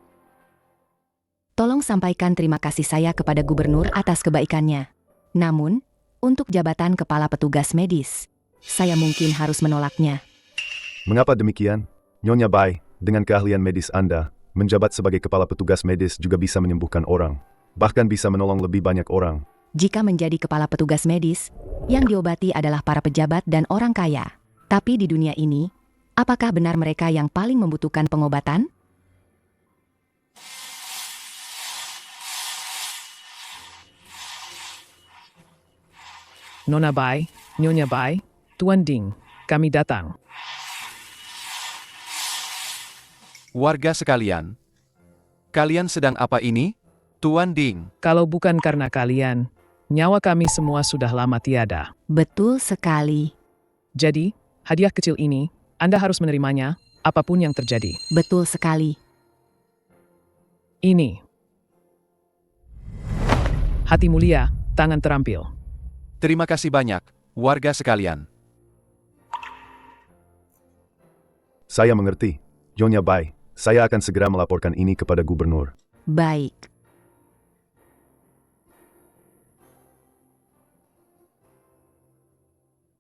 Tolong sampaikan terima kasih saya kepada gubernur atas kebaikannya. Namun, untuk jabatan Kepala Petugas Medis, saya mungkin harus menolaknya.
Mengapa demikian? Nyonya Bai, dengan keahlian medis Anda, menjabat sebagai Kepala Petugas Medis juga bisa menyembuhkan orang. Bahkan bisa menolong lebih banyak orang.
Jika menjadi kepala petugas medis, yang diobati adalah para pejabat dan orang kaya. Tapi di dunia ini, apakah benar mereka yang paling membutuhkan pengobatan?
Nona Bai, Nyonya Bai, Tuan Ding, kami datang.
Warga sekalian, kalian sedang apa ini? Tuan Ding.
Kalau bukan karena kalian, nyawa kami semua sudah lama tiada.
Betul sekali.
Jadi, hadiah kecil ini, Anda harus menerimanya, apapun yang terjadi.
Betul sekali.
Ini. Hati mulia, tangan terampil.
Terima kasih banyak, warga sekalian.
Saya mengerti. Nyonya Bai, saya akan segera melaporkan ini kepada gubernur.
Baik.